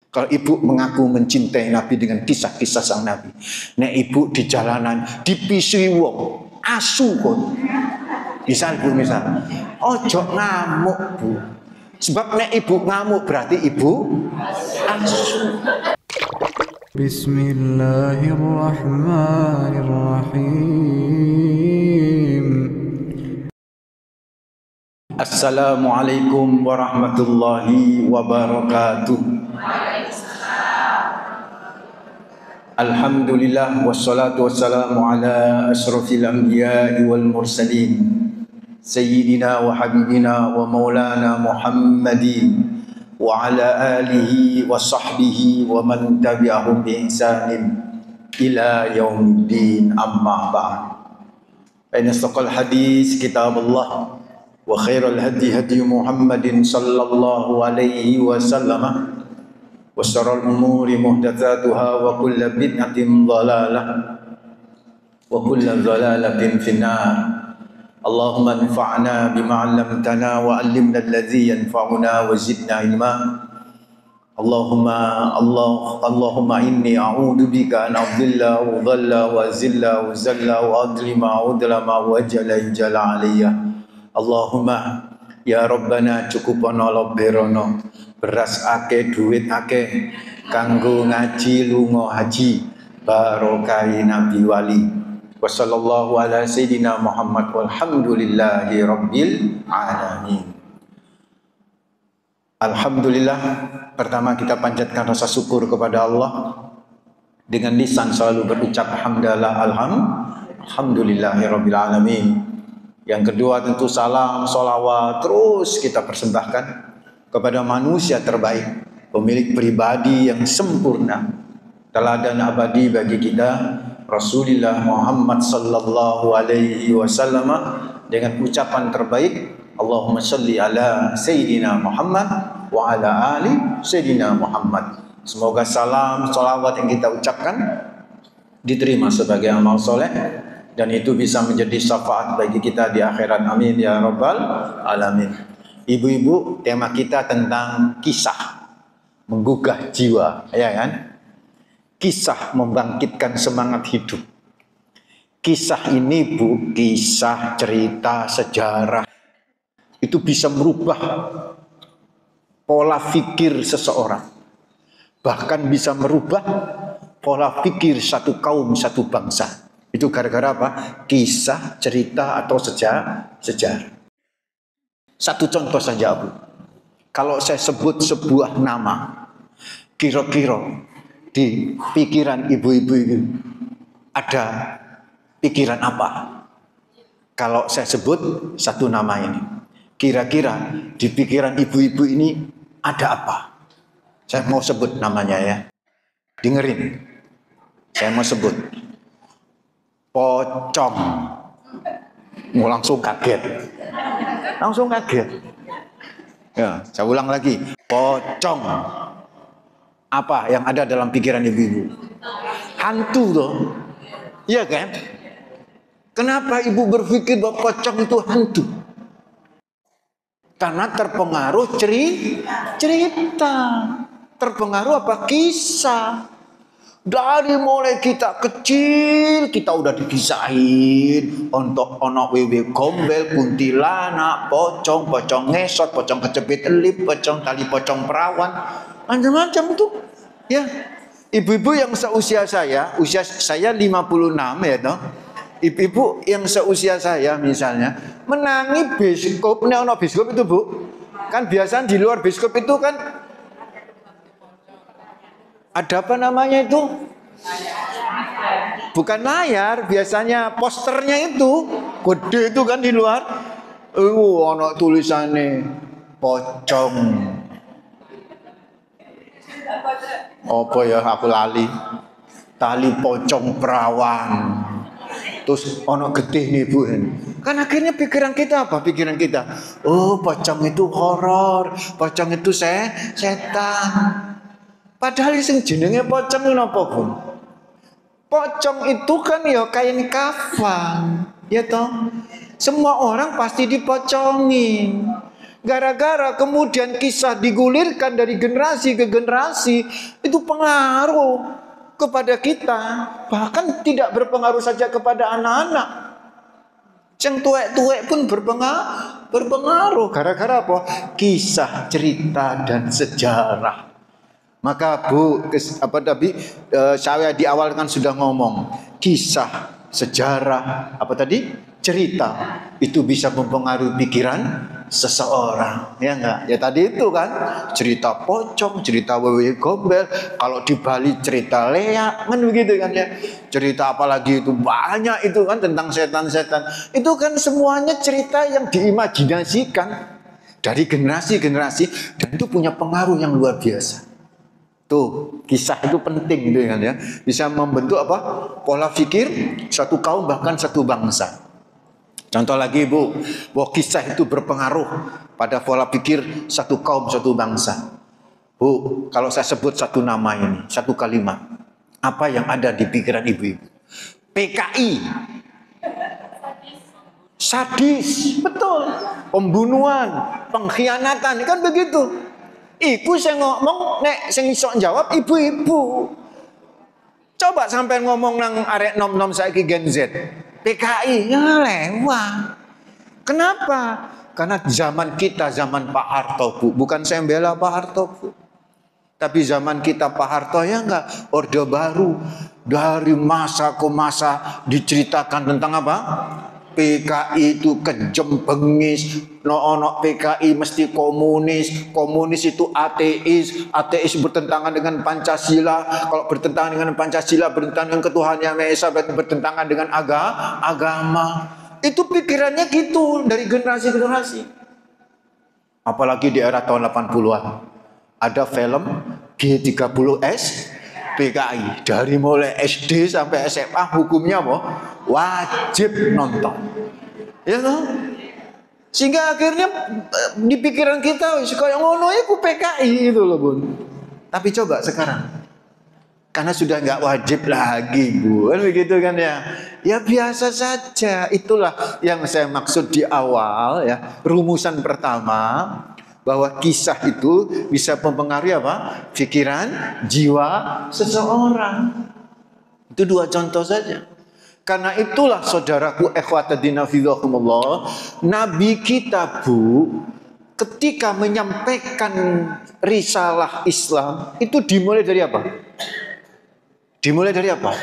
Kalau ibu mengaku mencintai Nabi dengan kisah-kisah sang Nabi, nek ibu di jalanan dipisui wong asu kon. Misal Bu, ojo ngamuk Bu. Sebab nek ibu ngamuk berarti ibu asu. Bismillahirrahmanirrahim. Assalamualaikum warahmatullahi wabarakatuh. Alhamdulillah wassalatu wassalamu ala asyrafil anbiya'i wal mursalin sayyidina wa habibina wa maulana Muhammadin wa ala alihi wa sahbihi wa man tabi'ahum bi ihsanin ila yaumiddin, amma ba'd. Fa inna asdaqal hadis kitabullah wa khairal hadi hadi Muhammadin sallallahu alaihi wasallam wa syarrul umuri muhdatsatuha wa kullu bid'atin dhalalah wa kullu dhalalatin finnar. Allahumma anfa'na bima 'allamtana wa 'allimna alladhi yanfa'una wa zidna ilma. Allahumma inni a'udzu bika an adhilla wa dhalla wa zilla wa zalla wa adlima wa udlama wa jala alayya. Allahumma ya Rabbana cukupono loberono beras ake duit ake kanggo ngaji lunga haji barokai nabi wali. Wassallallahu ala sayyidina Muhammad walhamdulillahi rabbil alamin. Alhamdulillah, pertama kita panjatkan rasa syukur kepada Allah dengan lisan selalu berucap hamdalah alhamdulillahi rabbil alamin. Yang kedua tentu salam sholawat terus kita persembahkan kepada manusia terbaik, pemilik pribadi yang sempurna, teladan abadi bagi kita, Rasulullah Muhammad sallallahu alaihi wasallam, dengan ucapan terbaik, Allahumma sholli ala Sayyidina Muhammad wa ala ali Sayyidina Muhammad. Semoga salam sholawat yang kita ucapkan diterima sebagai amal soleh dan itu bisa menjadi syafaat bagi kita di akhirat. Amin ya rabbal alamin. Ibu-ibu, tema kita tentang kisah menggugah jiwa, ya kan? Kisah membangkitkan semangat hidup. Kisah ini Bu, kisah, cerita, sejarah, itu bisa merubah pola pikir seseorang. Bahkan bisa merubah pola pikir satu kaum, satu bangsa. Itu gara-gara apa? Kisah, cerita, atau sejarah. Satu contoh saja Bu. Kalau saya sebut sebuah nama, kira-kira di pikiran ibu-ibu itu ada pikiran apa? Kalau saya sebut satu nama ini, kira-kira di pikiran ibu-ibu ini ada apa? Saya mau sebut namanya ya. Dengerin. Saya mau sebut. Pocong. Mau langsung kaget. Ya, saya ulang lagi. Pocong. Apa yang ada dalam pikiran ibu-ibu? Hantu toh. Iya kan? Kenapa ibu berpikir bahwa pocong itu hantu? Karena terpengaruh cerita. Terpengaruh apa? Kisah. Dari mulai kita kecil kita udah dipisahin untuk ono wewe gombel, kuntilanak, pocong ngesot, pocong kecepit elip, pocong tali pocong perawan, macam-macam tuh. Ya, ibu-ibu yang seusia saya, usia saya 56 ya toh. Ibu-ibu yang seusia saya misalnya menangi biskop, ono biskop itu Bu. Kan biasanya di luar biskop itu kan ada apa namanya itu? Bukan layar, biasanya posternya itu gede itu kan di luar. Ono tulisannya pocong. Apa ya aku lali. Tali pocong perawan. Terus ono getih nih Bu. Kan akhirnya pikiran kita apa? Pikiran kita, oh pocong itu horor, pocong itu setan. Padahal sing jenenge pocong itu apa Bu? Pocong itu kan ya kain kafan, ya toh. Semua orang pasti dipocongin. Gara-gara kemudian kisah digulirkan dari generasi ke generasi, itu pengaruh kepada kita. Bahkan tidak berpengaruh saja kepada anak-anak. Yang tuwek-tuwek pun berpengaruh. Gara-gara apa? Kisah, cerita, dan sejarah. Maka saya di awal kan sudah ngomong, kisah, sejarah, apa tadi? Cerita itu bisa mempengaruhi pikiran seseorang, ya enggak? Ya tadi itu kan cerita pocong, cerita Wewe Gombel, kalau di Bali cerita Lea, kan begitu kan ya. Cerita apalagi itu banyak itu kan tentang setan-setan. Itu kan semuanya cerita yang diimajinasikan dari generasi-generasi dan itu punya pengaruh yang luar biasa. Tuh, kisah itu penting gitu kan ya. Bisa membentuk apa? Pola pikir satu kaum bahkan satu bangsa. Contoh lagi Bu, bahwa kisah itu berpengaruh pada pola pikir satu kaum, satu bangsa. Bu, kalau saya sebut satu nama ini, satu kalimat, apa yang ada di pikiran ibu-ibu? PKI. Sadis, betul. Pembunuhan, pengkhianatan, kan begitu. Iku saya ngomong, nek sing iso jawab ibu-ibu. Coba sampai ngomong nang arek nom-nom saiki Gen Z. PKI ya lewat. Kenapa? Karena zaman kita zaman Pak Harto Bu, bukan saya bela Pak Harto Bu. Tapi zaman kita Pak Harto ya enggak, Orde Baru dari masa ke masa diceritakan tentang apa? PKI itu kejem bengis, no PKI mesti komunis, komunis itu ateis, ateis bertentangan dengan Pancasila, kalau bertentangan dengan Pancasila bertentangan dengan Ketuhanan Yang Maha Esa, berarti bertentangan dengan agama. Itu pikirannya gitu dari generasi ke generasi. Apalagi di era tahun 80-an ada film G30S PKI, dari mulai SD sampai SMA hukumnya apa? Wajib nonton, ya toh? Sehingga akhirnya di pikiran kita kayak ngono ya ku PKI itu loh Bun. Tapi coba sekarang, karena sudah nggak wajib lagi Bu, kan begitu kan ya? Ya biasa saja. Itulah yang saya maksud di awal ya, rumusan pertama. Bahwa kisah itu bisa mempengaruhi apa? Pikiran, jiwa seseorang. Itu dua contoh saja. Karena itulah saudaraku ikhwatadina fillah, Nabi kita Bu, ketika menyampaikan risalah Islam itu dimulai dari apa? Dimulai dari apa?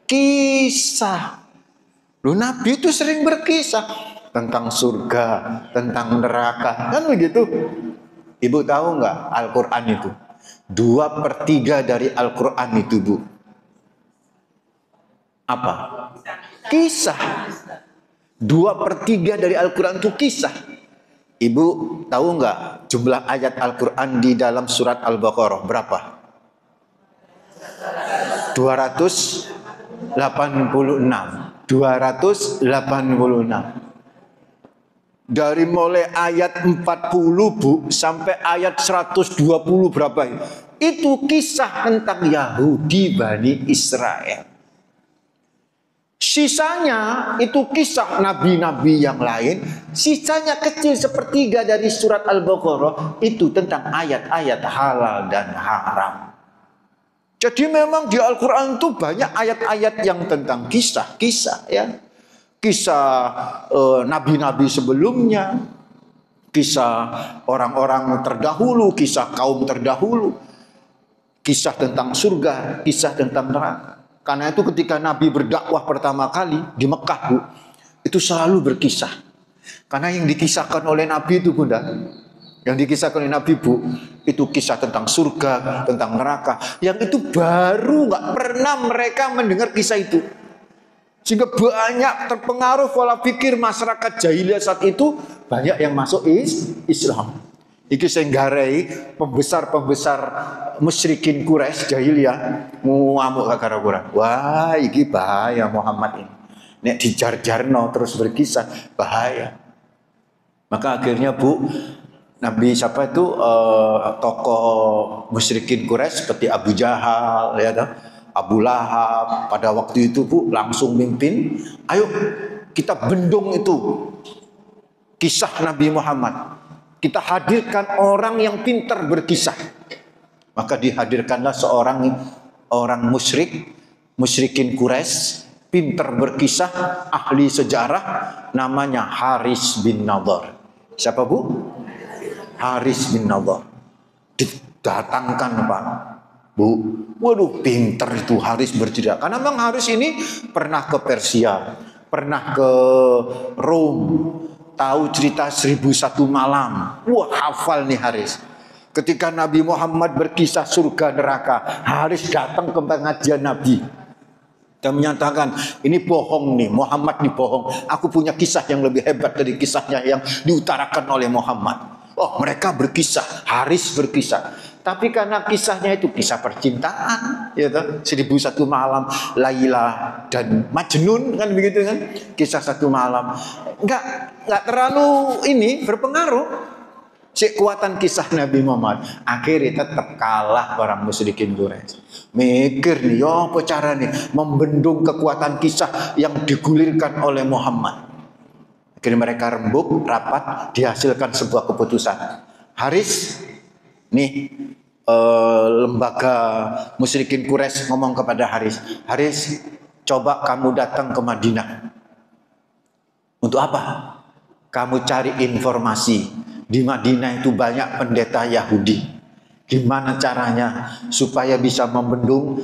Kisah. Loh, Nabi itu sering berkisah tentang surga, tentang neraka, kan begitu. Ibu tahu nggak Al-Quran itu 2/3 dari Al-Quran itu Bu apa? Kisah. 2/3 dari Al-Quran itu kisah. Ibu tahu nggak jumlah ayat Al-Quran di dalam surat Al-Baqarah berapa? 286. 286. Dari mulai ayat 40 Bu sampai ayat 120 berapa itu kisah tentang Yahudi Bani Israel. Sisanya itu kisah nabi-nabi yang lain. Sisanya kecil sepertiga dari surat Al-Baqarah itu tentang ayat-ayat halal dan haram. Jadi memang di Al-Quran itu banyak ayat-ayat yang tentang kisah-kisah ya. Kisah nabi-nabi sebelumnya, kisah orang-orang terdahulu, kisah kaum terdahulu, kisah tentang surga, kisah tentang neraka. Karena itu ketika Nabi berdakwah pertama kali di Mekah Bu, itu selalu berkisah. Karena yang dikisahkan oleh Nabi itu Bunda, yang dikisahkan oleh Nabi Bu, itu kisah tentang surga, tentang neraka. Yang itu baru nggak pernah mereka mendengar kisah itu. Sehingga banyak terpengaruh pola pikir masyarakat jahiliyah saat itu, banyak yang masuk Islam. Iki sing garai pembesar-pembesar musyrikin Quraisy jahiliyah ngamuk gara Quran. Wah, iki bahaya Muhammad ini. Nek dijar-jarno terus berkisah, bahaya. Maka akhirnya Bu, Nabi siapa itu tokoh musyrikin Quraisy seperti Abu Jahal ya toh? Abu Lahab pada waktu itu Bu langsung mimpin, ayo kita bendung itu kisah Nabi Muhammad, kita hadirkan orang yang pintar berkisah. Maka dihadirkanlah seorang orang musyrikin Quraisy, pintar berkisah, ahli sejarah, namanya Haris bin Nadhr. Siapa Bu? Haris bin Nadhr. Didatangkan Pak, Bu. Waduh, pintar itu Haris bercerita. Karena memang Haris ini pernah ke Persia, pernah ke Rom, tahu cerita 1001 malam. Wah, hafal nih Haris. Ketika Nabi Muhammad berkisah surga neraka, Haris datang ke pengajian Nabi dan menyatakan, ini bohong nih, Muhammad nih bohong. Aku punya kisah yang lebih hebat dari kisahnya yang diutarakan oleh Muhammad. Oh, mereka berkisah, Haris berkisah. Tapi karena kisahnya itu kisah percintaan, ya toh, 1001 malam, Laila dan Majnun, kan begitu kan? Kisah satu malam. Enggak terlalu ini berpengaruh. Kekuatan kisah Nabi Muhammad akhirnya tetap kalah orang musyrikin Quraisy. Mikir nih, apa cara nih membendung kekuatan kisah yang digulirkan oleh Muhammad. Akhirnya mereka rembuk, rapat, dihasilkan sebuah keputusan. Haris, nih lembaga musyrikin Quraisy ngomong kepada Haris, Haris, coba kamu datang ke Madinah. Untuk apa? Kamu cari informasi. Di Madinah itu banyak pendeta Yahudi. Gimana caranya supaya bisa membendung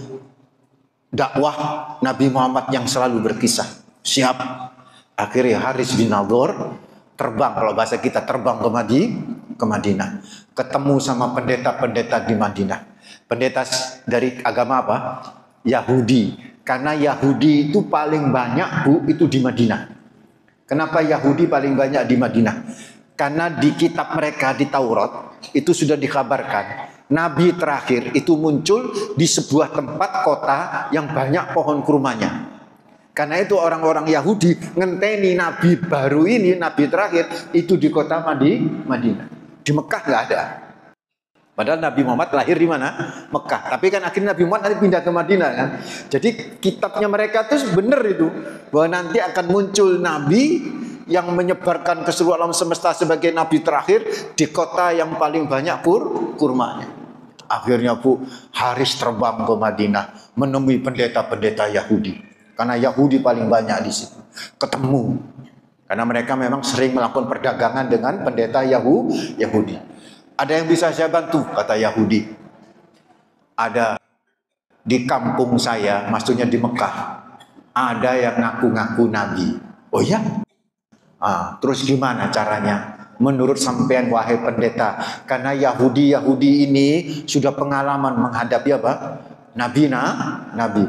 dakwah Nabi Muhammad yang selalu berkisah? Siap. Akhirnya Haris bin Nadhr terbang, kalau bahasa kita terbang ke Madinah. Ketemu sama pendeta-pendeta di Madinah. Pendeta dari agama apa? Yahudi. Karena Yahudi itu paling banyak, Bu, itu di Madinah. Kenapa Yahudi paling banyak di Madinah? Karena di kitab mereka di Taurat itu sudah dikabarkan Nabi terakhir itu muncul di sebuah tempat kota yang banyak pohon kurmanya. Karena itu orang-orang Yahudi ngenteni Nabi baru ini, Nabi terakhir itu di kota Madinah. Di Mekah nggak ada. Padahal Nabi Muhammad lahir di mana? Mekah. Tapi kan akhirnya Nabi Muhammad nanti pindah ke Madinah kan. Jadi kitabnya mereka tuh benar itu, bahwa nanti akan muncul Nabi yang menyebarkan ke seluruh alam semesta sebagai Nabi terakhir di kota yang paling banyak kurmanya. Akhirnya Bu, Haris terbang ke Madinah menemui pendeta-pendeta Yahudi. Karena Yahudi paling banyak di situ. Ketemu. Karena mereka memang sering melakukan perdagangan dengan pendeta Yahudi. Ada yang bisa saya bantu? Kata Yahudi. Ada di kampung saya, maksudnya di Mekah, ada yang ngaku-ngaku Nabi. Oh ya? Terus gimana caranya? Menurut sampean wahai pendeta, karena Yahudi ini sudah pengalaman menghadapi apa? Nabi.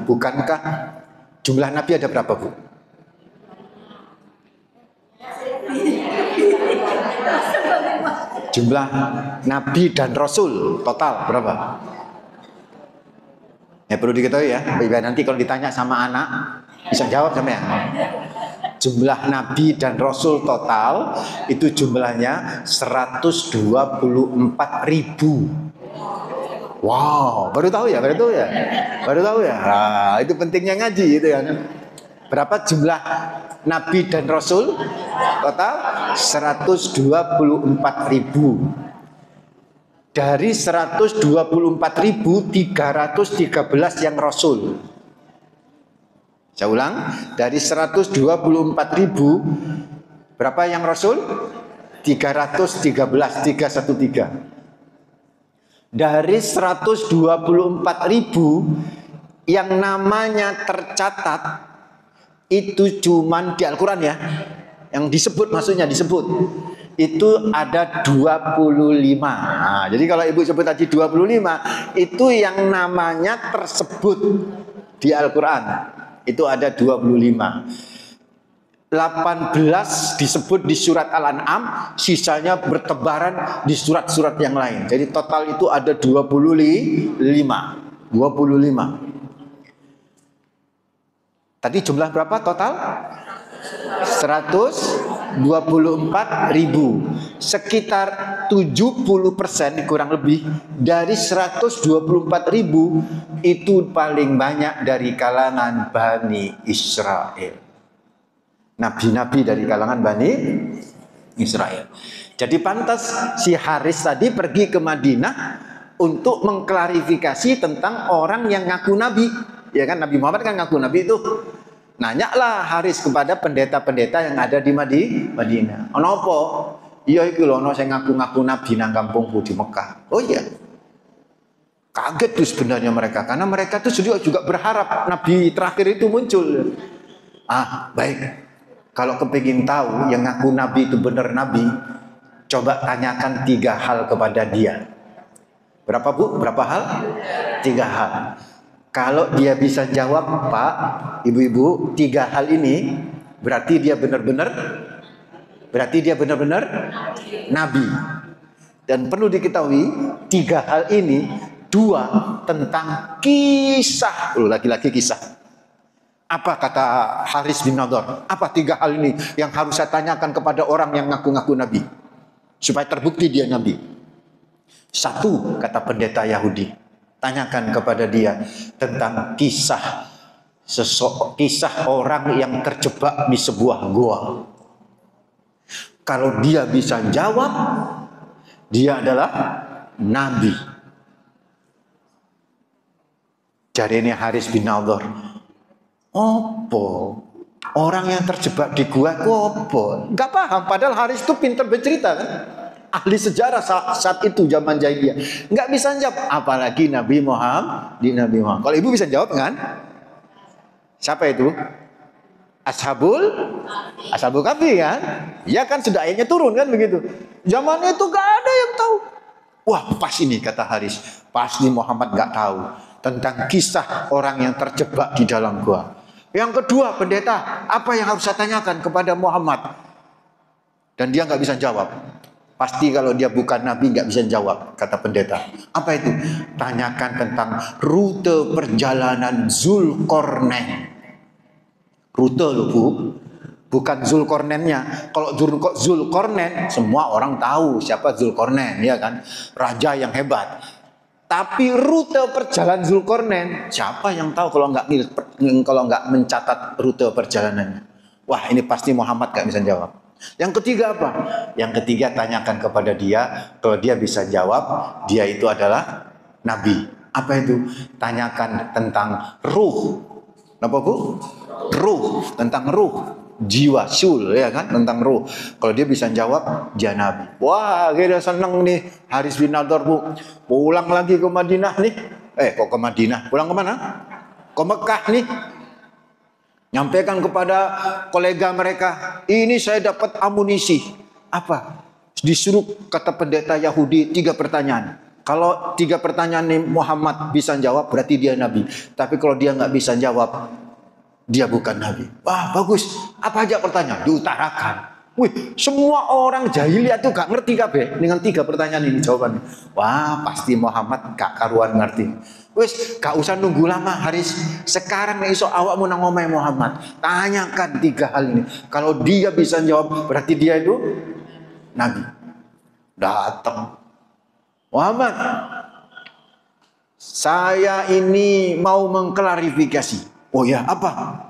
Bukankah jumlah Nabi ada berapa, Bu? Jumlah Nabi dan Rasul total berapa? Ya perlu diketahui ya, biar nanti kalau ditanya sama anak bisa jawab sampean. Jumlah Nabi dan Rasul total itu jumlahnya 124.000. Wow, baru tahu ya? Nah, itu pentingnya ngaji itu ya. Berapa jumlah Nabi dan Rasul total? 124.000. Dari 124.313 yang Rasul. Saya ulang, dari 124.000 berapa yang Rasul? 313. Dari 124.000 yang namanya tercatat itu cuman di Al-Quran ya, yang disebut, maksudnya disebut itu ada 25. Nah, jadi kalau Ibu sebut tadi 25, itu yang namanya tersebut di Al-Quran. Itu ada 25. 18 disebut di surat Al-An'am, sisanya bertebaran di surat-surat yang lain. Jadi total itu ada 25. Tadi jumlah berapa total? 124.000. Sekitar 70% kurang lebih dari 124.000 itu paling banyak dari kalangan Bani Israel. Nabi-nabi dari kalangan Bani Israel. Jadi pantas si Haris tadi pergi ke Madinah untuk mengklarifikasi tentang orang yang ngaku nabi. Ya kan, Nabi Muhammad kan ngaku nabi itu. Nanyalah Haris kepada pendeta-pendeta yang ada di Madinah. Ono apa? Iya iki lho, ono sing ngaku-ngaku nabi nang kampungku di Mekah. Oh iya. Kaget tuh sebenarnya mereka, karena mereka tuh juga berharap nabi terakhir itu muncul. Baik. Kalau kepingin tahu yang ngaku nabi itu benar nabi, coba tanyakan 3 hal kepada dia. Berapa Bu? Berapa hal? 3 hal. Kalau dia bisa jawab, Pak, Ibu-ibu, 3 hal ini, berarti dia benar-benar nabi. Dan perlu diketahui, 3 hal ini, 2 tentang kisah. Lagi-lagi kisah. Apa kata Haris bin Nadhr? Apa 3 hal ini yang harus saya tanyakan kepada orang yang ngaku-ngaku nabi, supaya terbukti dia nabi? 1, kata pendeta Yahudi, tanyakan kepada dia tentang kisah orang yang terjebak di sebuah gua. Kalau dia bisa jawab, dia adalah nabi. Jadi ini Haris bin Nadhr, opo orang yang terjebak di gua itu opo? Gak paham, padahal Haris itu pintar bercerita kan, ahli sejarah saat itu zaman jahiliyah. Nggak bisa jawab, apalagi Nabi Muhammad. Kalau ibu bisa jawab kan? Siapa itu? Ashabul Kahfi kan? Ya kan, sudah ayatnya turun kan begitu. Zaman itu nggak ada yang tahu. Wah, pas ini kata Haris, pasti Muhammad nggak tahu tentang kisah orang yang terjebak di dalam gua. Yang kedua, pendeta, apa yang harus saya tanyakan kepada Muhammad? Dan dia nggak bisa jawab. Pasti kalau dia bukan nabi nggak bisa jawab, kata pendeta. Apa itu? Tanyakan tentang rute perjalanan Zulkarnain. Rute loh Bu, bukan Zulkarnainnya. Kalau Zulkarnain semua orang tahu siapa Zulkarnain, ya kan? Raja yang hebat. Tapi rute perjalanan Zulkarnain, siapa yang tahu kalau nggak mencatat rute perjalanannya? Wah, ini pasti Muhammad nggak bisa jawab. Yang ketiga apa? Yang ketiga, tanyakan kepada dia, kalau dia bisa jawab, dia itu adalah nabi. Apa itu? Tanyakan tentang ruh. Apa Bu? Ruh, tentang ruh, jiwa, sul, ya kan, tentang ruh. Kalau dia bisa jawab, dia nabi. Wah, kita seneng nih Haris bin Nadhr Bu. Pulang lagi ke Madinah nih. Kok ke Madinah? Pulang ke mana? Ke Mekah nih. Nyampaikan kepada kolega mereka, ini saya dapat amunisi. Apa? Disuruh kata pendeta Yahudi 3 pertanyaan. Kalau 3 pertanyaan ini Muhammad bisa jawab, berarti dia nabi. Tapi kalau dia nggak bisa jawab, dia bukan nabi. Wah, bagus. Apa aja pertanyaan? Diutarakan. Wih, semua orang jahiliyah tuh gak ngerti kabeh dengan 3 pertanyaan ini jawabannya. Wah, pasti Muhammad gak karuan ngerti. Wis, gak usah nunggu lama Haris. Sekarang iso awakmu nang omahe Muhammad. Tanyakan 3 hal ini. Kalau dia bisa jawab, berarti dia itu nabi. Datang. Muhammad, saya ini mau mengklarifikasi. Oh ya, apa?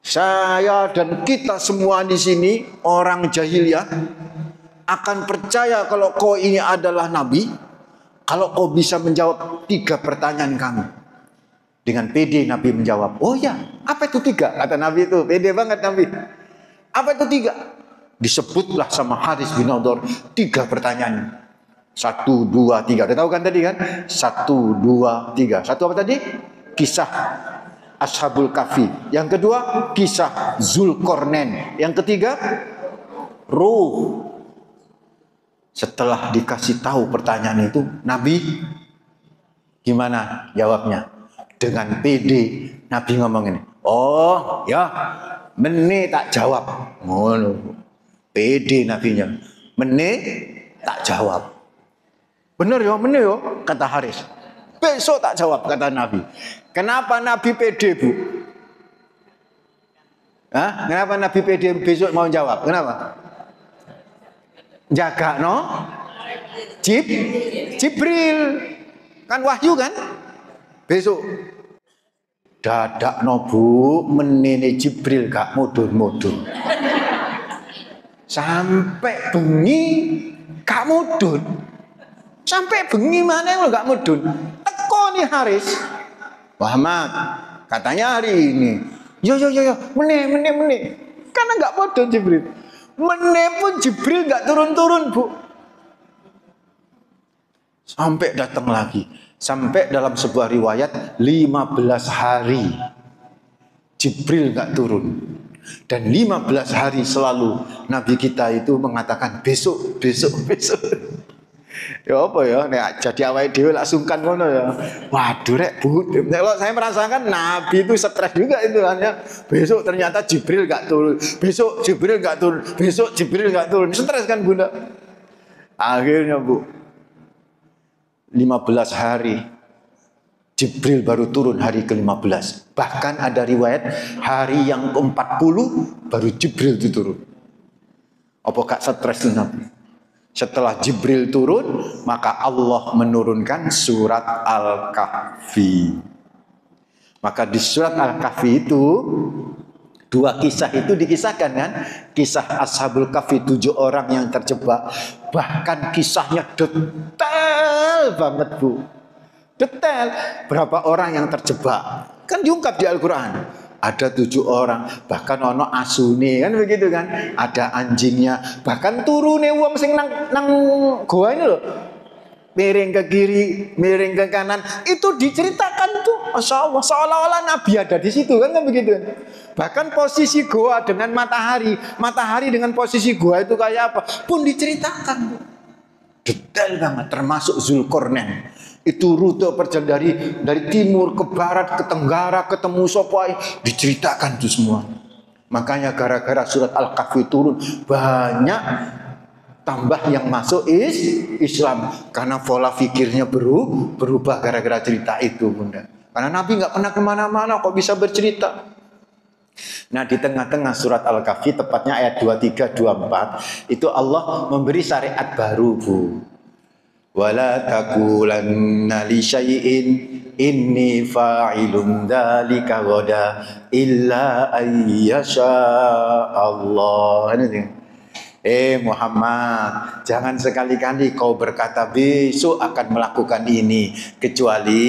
Saya dan kita semua di sini orang jahiliyah akan percaya kalau kau ini adalah nabi, kalau kau bisa menjawab 3 pertanyaan kami. Dengan pede Nabi menjawab, oh ya, apa itu 3? Kata Nabi itu, pede banget Nabi. Apa itu 3? Disebutlah sama Haris bin Nadhr 3 pertanyaan. 1, 2, 3. Udah tahu kan tadi kan? 1, 2, 3. 1 apa tadi? Kisah Ashabul Kahfi. Yang kedua, kisah Zulkarnain. Yang ketiga, ruh. Setelah dikasih tahu pertanyaan itu, Nabi gimana jawabnya? Dengan pede Nabi ngomong ini. Oh ya, mene tak jawab. Ngono. Pede nabinya. Mene tak jawab. Bener ya, mene ya, kata Haris. Besok tak jawab, kata Nabi. Kenapa Nabi pede, Bu? Hah? Kenapa Nabi pede besok mau jawab? Kenapa? Jaga no? Jibril. Kan wahyu kan? Besok. Dadak no Bu, menene Jibril gak mudun-mudun. Sampai bengi gak mudun. Sampai bengi mana lo gak mudun. Teko nih Haris. Muhammad, katanya hari ini. Yo, meneh. Karena gak mudun Jibril. Meneh pun Jibril gak turun-turun, Bu. Sampai datang lagi. Sampai dalam sebuah riwayat 15 hari Jibril gak turun. Dan 15 hari selalu Nabi kita itu mengatakan besok. Ya apa ya, nek jadi awake dhewe lak sungkan ngono ya. Waduh rek, Bu. Kalau saya merasakan Nabi itu stres juga itu kan ya. Besok ternyata Jibril gak turun. Besok Jibril gak turun. Stres kan Bunda. Akhirnya Bu, 15 hari Jibril baru turun hari ke-15. Bahkan ada riwayat hari yang ke-40 baru Jibril itu turun. Apa gak stres itu Nabi? Setelah Jibril turun, maka Allah menurunkan surat Al-Kahfi. Maka di surat Al-Kahfi itu 2 kisah itu dikisahkan kan? Kisah Ashabul Kahfi 7 orang yang terjebak. Bahkan kisahnya detail banget Bu. Detail berapa orang yang terjebak. Kan diungkap di Al-Quran. Ada 7 orang. Bahkan ono asune kan begitu kan. Ada anjingnya. Bahkan turune wong sing nang goa ini loh. Miring ke kiri, miring ke kanan. Itu diceritakan tuh. Masya Allah. Seolah-olah Nabi ada di situ kan begitu. Bahkan posisi goa dengan matahari. Matahari dengan posisi goa itu kayak apa. Pun diceritakan. Detail banget. Termasuk Zulkarnain. Itu rute perjalanan dari timur ke barat ke tenggara ketemu Sopai diceritakan itu semua. Makanya gara-gara surat Al-Kahfi turun banyak tambah yang masuk Islam karena pola fikirnya berubah gara-gara cerita itu Bunda. Karena Nabi nggak pernah kemana-mana kok bisa bercerita. Nah di tengah-tengah surat Al-Kahfi tepatnya ayat 23, 24 itu Allah memberi syariat baru Bu. Wala taqulanna li syai'in inni fa'ilun dzalika ghada illa ayyasha Allah. Muhammad, jangan sekali-kali kau berkata besok akan melakukan ini kecuali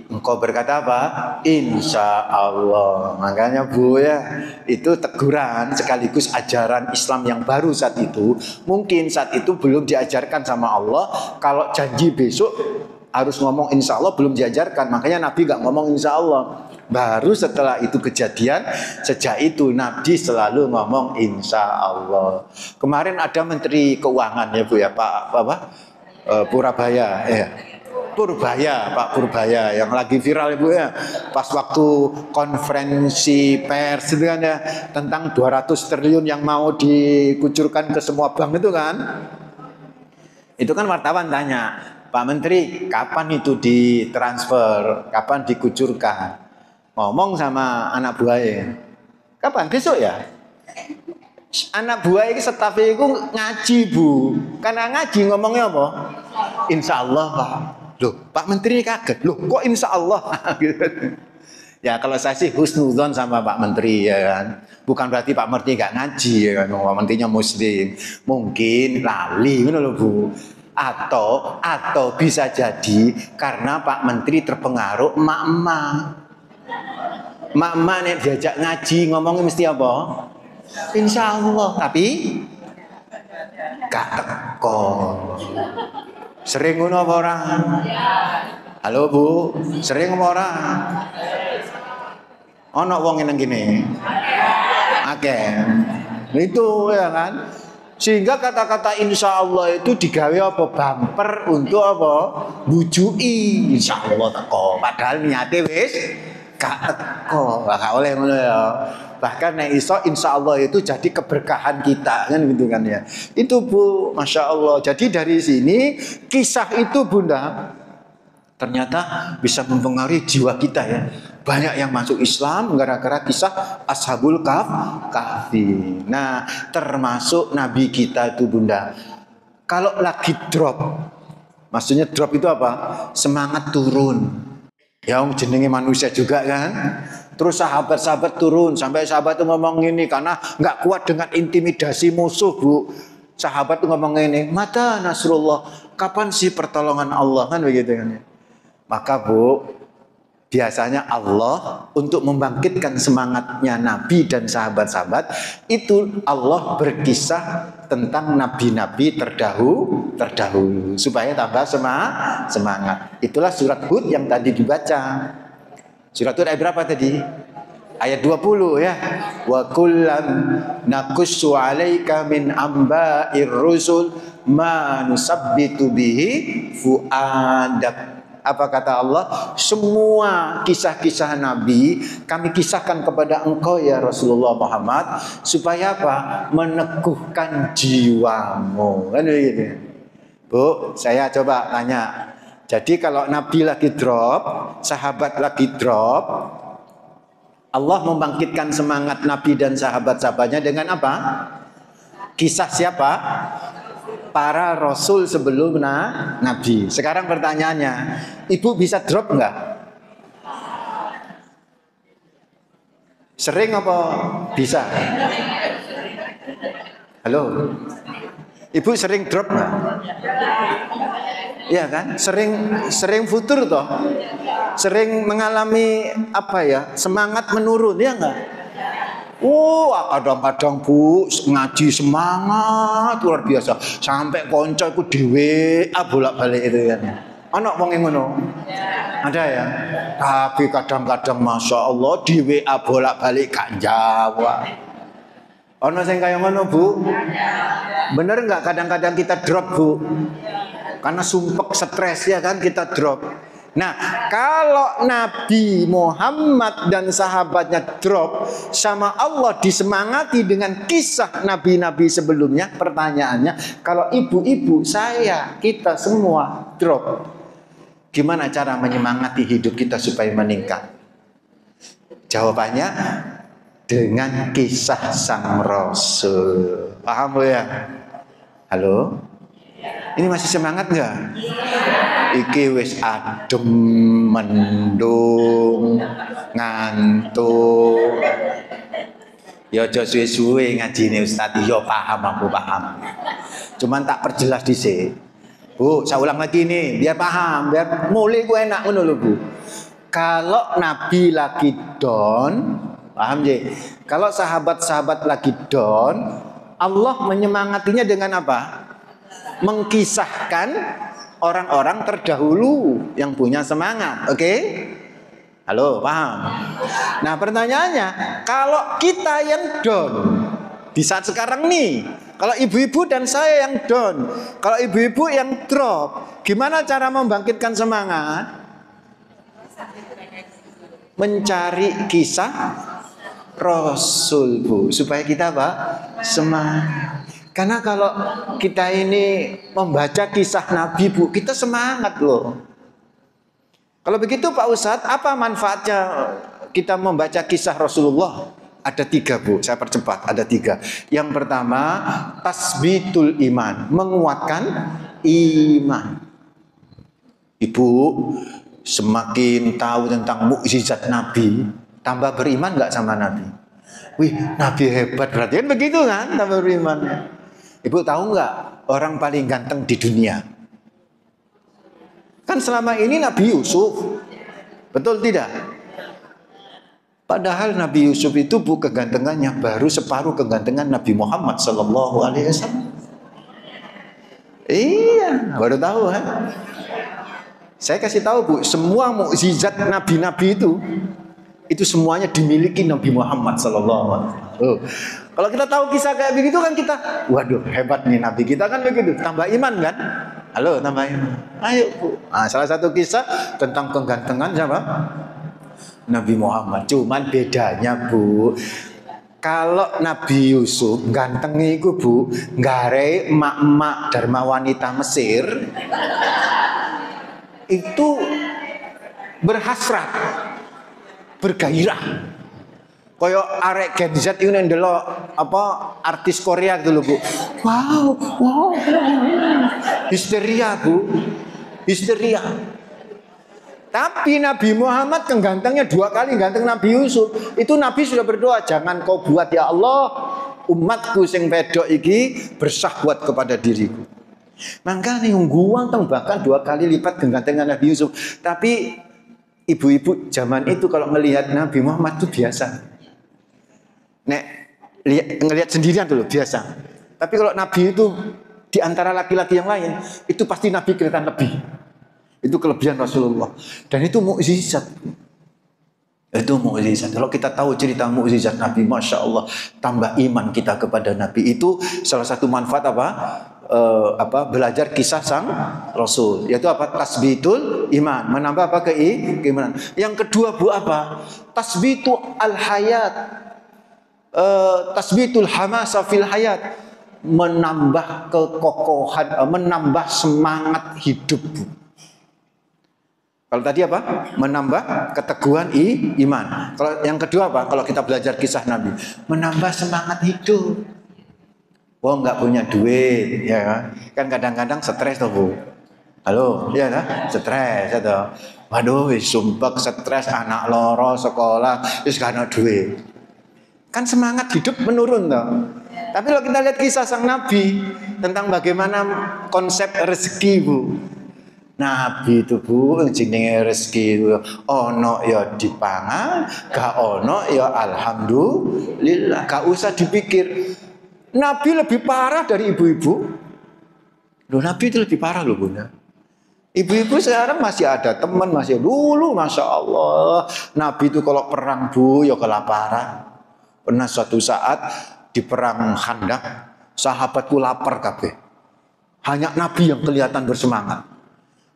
engkau berkata apa? Insya Allah. Makanya Bu ya, itu teguran sekaligus ajaran Islam yang baru saat itu. Mungkin saat itu belum diajarkan sama Allah. Kalau janji besok harus ngomong insya Allah belum diajarkan. Makanya Nabi gak ngomong insya Allah. Baru setelah itu kejadian, sejak itu Nabi selalu ngomong insya Allah. Kemarin ada Menteri Keuangan ya Bu ya, Pak Purabaya ya. Pak Purbaya yang lagi viral Ibu ya. Pas waktu konferensi pers itu kan ya tentang 200 triliun yang mau dikucurkan ke semua bank itu kan. Itu kan wartawan tanya, "Pak Menteri, kapan itu ditransfer? Kapan dikucurkan?" Ngomong sama anak buahnya. "Kapan? Besok ya?" Anak buah ini staf itu ngaji Bu. Karena ngaji ngomongnya apa? Insya Allah Pak. Loh, Pak Menteri kaget. Loh, kok insya Allah? Ya kalau saya sih husnudzon sama Pak Menteri ya kan. Bukan berarti Pak Menteri gak ngaji ya kan. Pak Menterinya Muslim. Mungkin lali gitu loh Bu. Atau bisa jadi karena Pak Menteri terpengaruh emak-emak. Emak-emak nih diajak ngaji ngomongnya mesti apa? Insya Allah. Tapi gak teko. Sering ngono apa ora? Halo Bu, sering apa ora? Ono wong nang kene. Akeh. Itu ya kan. Sehingga kata-kata insya Allah itu digawe apa bumper untuk apa? Bujuki insya Allah teko. Padahal niate wis gak teko. Gak oleh ngono ya. Bahkan nek iso insya Allah itu jadi keberkahan kita kan gitu kan ya. Itu Bu, Masya Allah. Jadi dari sini kisah itu Bunda ternyata bisa mempengaruhi jiwa kita ya. Banyak yang masuk Islam gara-gara kisah Ashabul Kahfi. Nah termasuk Nabi kita itu Bunda. Kalau lagi drop, maksudnya drop itu apa? Semangat turun. Ya jenenge manusia juga kan. Terus sahabat-sahabat turun, sampai sahabat tuh ngomong ini karena nggak kuat dengan intimidasi musuh, Bu. Sahabat tuh ngomong ini, mata nasrullah, kapan sih pertolongan Allah, kan begitu kan. Maka Bu, biasanya Allah untuk membangkitkan semangatnya Nabi dan sahabat-sahabat, itu Allah berkisah tentang nabi-nabi terdahulu supaya tambah semangat. Itulah surat Hud yang tadi dibaca. Surat Hud ayat berapa tadi? Ayat 20 ya. Wa kullam naqussu 'alaika min amba'ir rusul ma nusabbitu bihi fuadak. Apa kata Allah? Semua kisah-kisah Nabi kami kisahkan kepada engkau ya Rasulullah Muhammad supaya apa? Meneguhkan jiwamu. Kan begitu. Bu, saya coba tanya. Jadi kalau Nabi lagi drop, sahabat lagi drop, Allah membangkitkan semangat Nabi dan sahabat-sahabatnya dengan apa? Kisah siapa? Para Rasul sebelum Nabi. Sekarang pertanyaannya, Ibu bisa drop nggak? Sering apa bisa? Halo? Ibu sering drop nggak? Iya kan? Sering futur toh? Sering mengalami apa ya? Semangat menurun, ya enggak? Kadang-kadang Bu ngaji semangat luar biasa sampai konco iku dhewe bolak-balik itu kan. Ana wong ngono? Ada ya? Tapi kadang-kadang Masya Allah di WA bolak-balik gak jawab. Ana sing kaya ngono Bu? Bener nggak kadang-kadang kita drop Bu? Karena sumpek stres ya kan kita drop. Nah, kalau Nabi Muhammad dan sahabatnya drop, sama Allah disemangati dengan kisah nabi-nabi sebelumnya. Pertanyaannya, kalau ibu-ibu, saya, kita semua drop, gimana cara menyemangati hidup kita supaya meningkat? Jawabannya dengan kisah sang Rasul. Paham ya? Halo? Ini masih semangat nggak? Iki wis adem, mendung, ngantuk. Ya aja suwe-suwe ngajine Ustaz. Ya paham, aku paham. Cuman tak perjelas dhisik. Bu, saya ulang lagi nih, biar paham, biar mulai gue enak ngono lho, Bu. Kalau Nabi lagi down, paham je? Kalau sahabat-sahabat lagi down, Allah menyemangatinya dengan apa? Mengkisahkan orang-orang terdahulu yang punya semangat. Oke? Halo, paham? Nah, pertanyaannya, kalau kita yang down di saat sekarang nih, kalau ibu-ibu dan saya yang down, kalau ibu-ibu yang drop, gimana cara membangkitkan semangat? Mencari kisah Rasul, Bu, supaya kita apa? Semangat. Karena kalau kita ini membaca kisah Nabi, Bu, kita semangat loh. Kalau begitu Pak Ustadz, apa manfaatnya kita membaca kisah Rasulullah? Ada 3, Bu, saya percepat, ada 3. Yang pertama, tasbitul iman, menguatkan iman. Ibu, semakin tahu tentang mukjizat Nabi, tambah beriman nggak sama Nabi? Wih, Nabi hebat, berarti kan begitu kan, tambah beriman. Ibu tahu nggak orang paling ganteng di dunia? Kan selama ini Nabi Yusuf, betul tidak? Padahal Nabi Yusuf itu bu kegantengannya baru separuh kegantengan Nabi Muhammad Sallallahu Alaihi Wasallam. Iya, baru tahu kan? Saya kasih tahu Bu, semua mukjizat nabi-nabi itu semuanya dimiliki Nabi Muhammad Sallallahu Alaihi Wasallam. Kalau kita tahu kisah kayak begitu kan kita, waduh hebat nih Nabi kita kan begitu, tambah iman kan? Halo, tambah iman. Ayo Bu. Nah, salah satu kisah tentang kegantengan siapa? Nabi Muhammad. Cuman bedanya Bu, kalau Nabi Yusuf gantengnya itu Bu, ngare emak-emak dharma wanita Mesir itu berhasrat, bergairah. Kayak arek Gen Z itu ndelok apa artis Korea gitu loh Bu. Wow. Histeria Bu. Histeria. Tapi Nabi Muhammad kegantengnya 2 kali ganteng Nabi Yusuf. Itu Nabi sudah berdoa, jangan kau buat ya Allah umatku sing wedok iki bersahwat kepada diriku. Makanya ungguan teng bahkan 2 kali lipat kegantengan Nabi Yusuf. Tapi ibu-ibu zaman itu kalau melihat Nabi Muhammad itu biasa. Nek ngelihat sendirian dulu biasa. Tapi kalau Nabi itu di antara laki-laki yang lain, itu pasti Nabi kelihatan lebih. Itu kelebihan Rasulullah. Dan itu mukjizat. Itu mukjizat. Kalau kita tahu cerita mukjizat Nabi, Masya Allah, tambah iman kita kepada Nabi. Itu salah satu manfaat belajar kisah sang Rasul. Yaitu apa? Tasbitul iman. Menambah apa? Keimanan. Yang kedua Bu apa? Tasbitu al-hayat. Tasbitul hamasa fil hayat. Menambah kekokohan, menambah semangat hidup. Kalau tadi apa? Menambah keteguhan iman. Kalau yang kedua apa? Kalau kita belajar kisah Nabi, menambah semangat hidup. Oh, nggak punya duit, ya kan kadang-kadang stres tuh Bu. Halo, ya kan? Stres atau waduh, sumpah stres anak loro sekolah, terus gak ada duit. Kan semangat hidup menurun toh. Tapi kalau kita lihat kisah sang Nabi tentang bagaimana konsep rezeki Bu. Nabi itu Bu, jenenge rezeki itu ono ya dipangan, gak ono ya alhamdulillah, gak usah dipikir. Nabi lebih parah dari ibu-ibu. Loh, Nabi itu lebih parah loh Bunda. Ibu-ibu sekarang masih ada teman, masih dulu Masya Allah. Nabi itu kalau perang Bu ya kelaparan. Pernah suatu saat di perang Khandaq, sahabatku lapar kabeh. Hanya Nabi yang kelihatan bersemangat.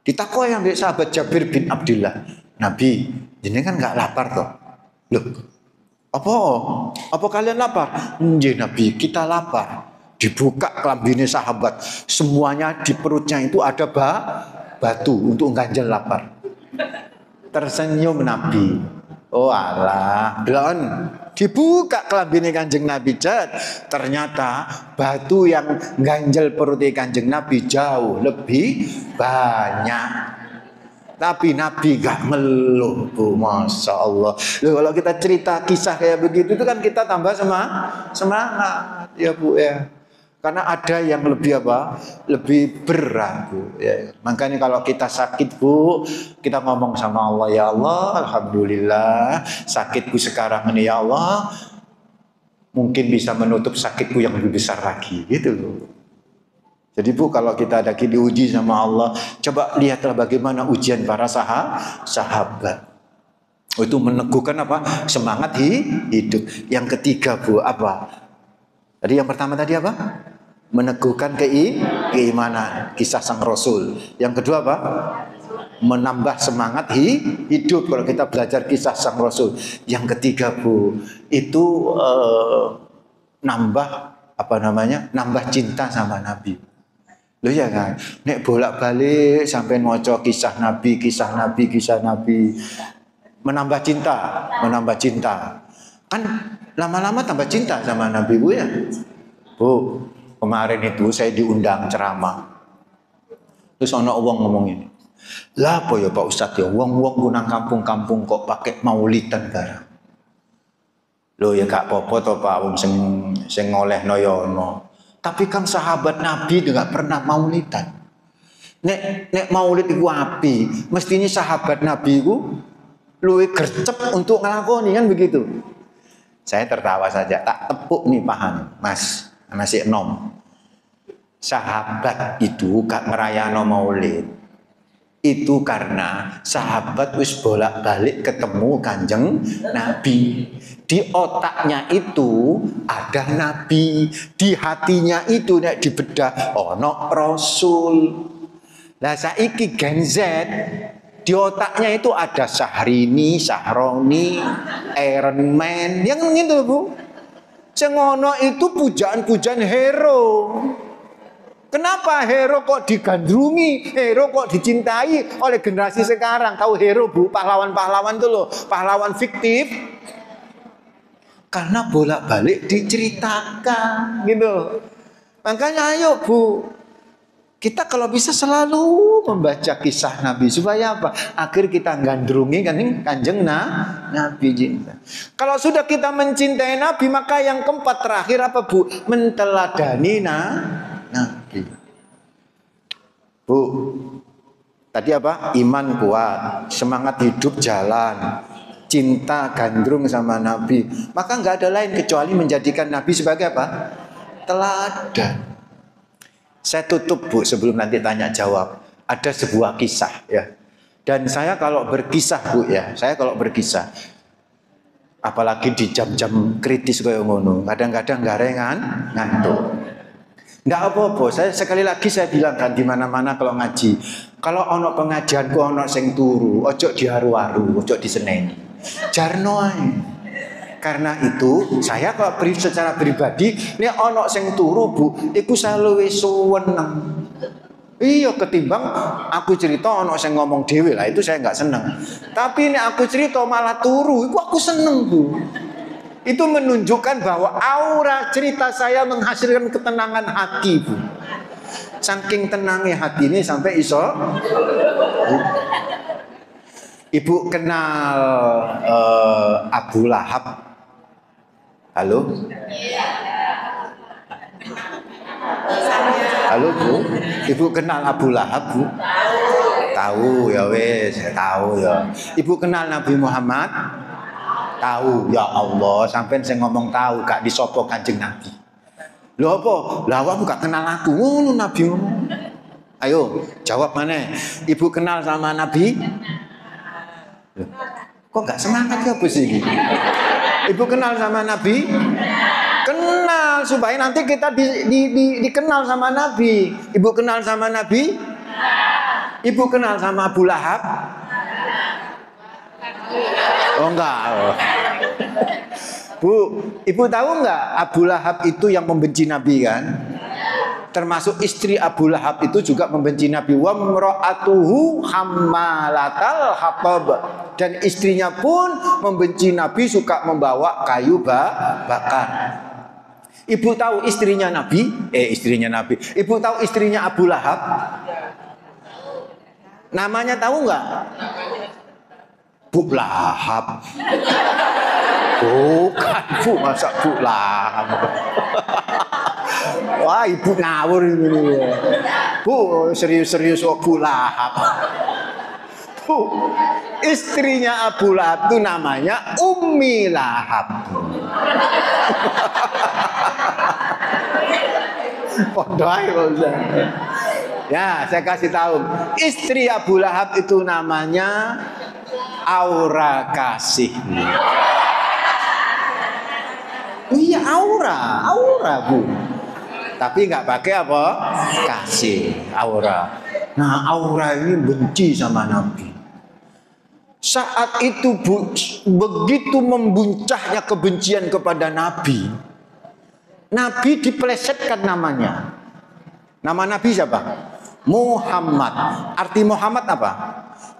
Ditakoi yang sahabat Jabir bin Abdullah, Nabi, ini kan nggak lapar toh? Loh, apa kalian lapar? Nggih Nabi, kita lapar. Dibuka kelambine sahabat, semuanya di perutnya itu ada batu untuk ganjel lapar. Tersenyum Nabi. Oh alah, belon. Dibuka kelambine Kanjeng Nabi, ternyata batu yang ganjel perutnya Kanjeng Nabi jauh lebih banyak. Tapi Nabi gak ngeluh Bu, Masya Allah. Loh, kalau kita cerita kisah kayak begitu itu kan kita tambah semangat ya Bu ya. Karena ada yang lebih apa? Lebih berat Bu ya. Makanya kalau kita sakit Bu, kita ngomong sama Allah, ya Allah, alhamdulillah sakitku sekarang ini ya Allah mungkin bisa menutup sakitku yang lebih besar lagi gitu loh. Jadi Bu, kalau kita ada diuji sama Allah, coba lihatlah bagaimana ujian para sahabat. Itu meneguhkan apa? Semangat hidup. Yang ketiga Bu, apa? Tadi yang pertama tadi apa? Meneguhkan keimanan, kisah sang Rasul. Yang kedua apa? Menambah semangat hidup kalau kita belajar kisah sang Rasul. Yang ketiga Bu, itu nambah apa namanya? Nambah cinta sama Nabi. Loh ya kan? Nek bolak-balik sampai maca kisah Nabi, kisah Nabi, kisah Nabi. Menambah cinta. Kan lama-lama tambah cinta sama Nabi Bu ya. Bu, kemarin itu saya diundang ceramah. Terus ana wong ngomong ini. Lah apa ya Pak Ustadz ya, wong-wong gunang kampung-kampung kok pakai maulidan barang. Loh ya gak apa-apa toh Pak, wong sing ngolehno ya ono. Tapi kan sahabat Nabi juga pernah maulidan. Nek maulid iku api, mestinya sahabat Nabi iku luwih gercep untuk ngelakoni kan begitu. Saya tertawa saja, tak tepuk nih paham, Mas, masih enom. Sahabat itu gak ngerayano maulid. Itu karena sahabat wis bolak-balik ketemu Kanjeng Nabi. Di otaknya itu ada Nabi, di hatinya itu nek dibedah ono Rasul. Lah saiki Gen Z di otaknya itu ada Syahrini, Syahroni, Iron Man, yang gitu Bu. Sing ono itu pujaan-pujaan hero. Kenapa hero kok digandrungi, hero kok dicintai oleh generasi sekarang? Tahu hero Bu, pahlawan-pahlawan itu loh, pahlawan fiktif. Karena bolak-balik diceritakan gitu. Makanya ayo Bu, Kita kalau bisa selalu membaca kisah Nabi supaya apa? Akhir kita gandrungi kan Kanjeng Nabi cinta. Kalau sudah kita mencintai Nabi, maka yang keempat terakhir apa, Bu? Menteladani Nabi. Bu, tadi apa? Iman kuat, semangat hidup jalan, cinta gandrung sama Nabi. Maka nggak ada lain kecuali menjadikan Nabi sebagai apa? Teladan. Saya tutup, Bu, sebelum nanti tanya jawab. Ada sebuah kisah ya. Dan saya kalau berkisah, Bu ya, saya kalau berkisah, apalagi di jam-jam kritis kayak ngono, kadang-kadang garengan ngantuk. Nggak apa-apa, saya sekali lagi saya bilang kan di mana-mana kalau ngaji, kalau ono pengajianku ono sing turu, ojo diharu-haru, ojo diseneni. Jarno ae. Karena itu saya kalau secara pribadi ini ono sing turu, Bu, iku saya luwih seneng. Iya, ketimbang aku cerita ono sing ngomong dhewe lah, itu saya nggak seneng. Tapi ini aku cerita malah turu, itu aku seneng, Bu. Itu menunjukkan bahwa aura cerita saya menghasilkan ketenangan hati, Bu. Saking tenangnya hati ini sampai iso. Ibu kenal Abu Lahab? Halo? Halo, Bu. Ibu kenal Abu Lahab, Bu? Tahu ya wes, tahu ya. Ibu kenal Nabi Muhammad? Tahu. Ya Allah, sampai saya ngomong tahu gak disopo Kanjeng Nabi. Lho apa? Lah awakmu gak kenal aku. Ngono Nabi. Ayo, jawab mana? Ibu kenal sama Nabi? Loh, kok gak semangat ya, Bu sih? Ibu kenal sama Nabi? Kenal supaya nanti kita dikenal sama Nabi. Ibu kenal sama Nabi? Ibu kenal sama Abu Lahab? Oh enggak. Bu, ibu tahu enggak Abu Lahab itu yang membenci Nabi kan? Termasuk istri Abu Lahab itu juga membenci Nabi. Wa mra'atuhu hammalatal hatab. Dan istrinya pun membenci Nabi, suka membawa kayu bakar. Ibu tahu istrinya Nabi? Ibu tahu istrinya Abu Lahab? Namanya tahu enggak? Bu Lahab. Bukan, Bu, masa Bu Lahab. Wah, ibu ngawur ini. Bu, serius-serius kok Bu Lahab. Bu, istrinya Abu Lahab itu namanya Ummi Lahab. Ya, saya kasih tahu. Istri Abu Lahab itu namanya Aura Kasih. Iya, aura, Bu. Tapi nggak pakai apa? Kasih, aura. Nah, aura ini benci sama Nabi. Saat itu, Bu, begitu membuncahnya kebencian kepada Nabi, Nabi dipelesetkan namanya. Nama Nabi siapa? Muhammad. Arti Muhammad apa?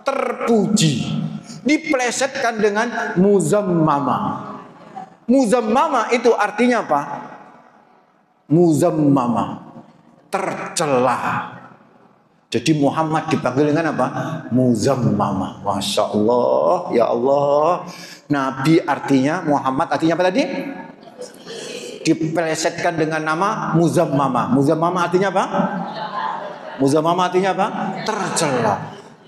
Terpuji. Dipelesetkan dengan Muzammama. Muzammama itu artinya apa? Muzammama, tercela. Jadi Muhammad dipanggil dengan apa? Muzammama. Masya Allah, ya Allah. Nabi artinya, Muhammad artinya apa tadi? Dipelesetkan dengan nama Muzammama. Muzammama artinya apa? Muzammama artinya apa? Tercela.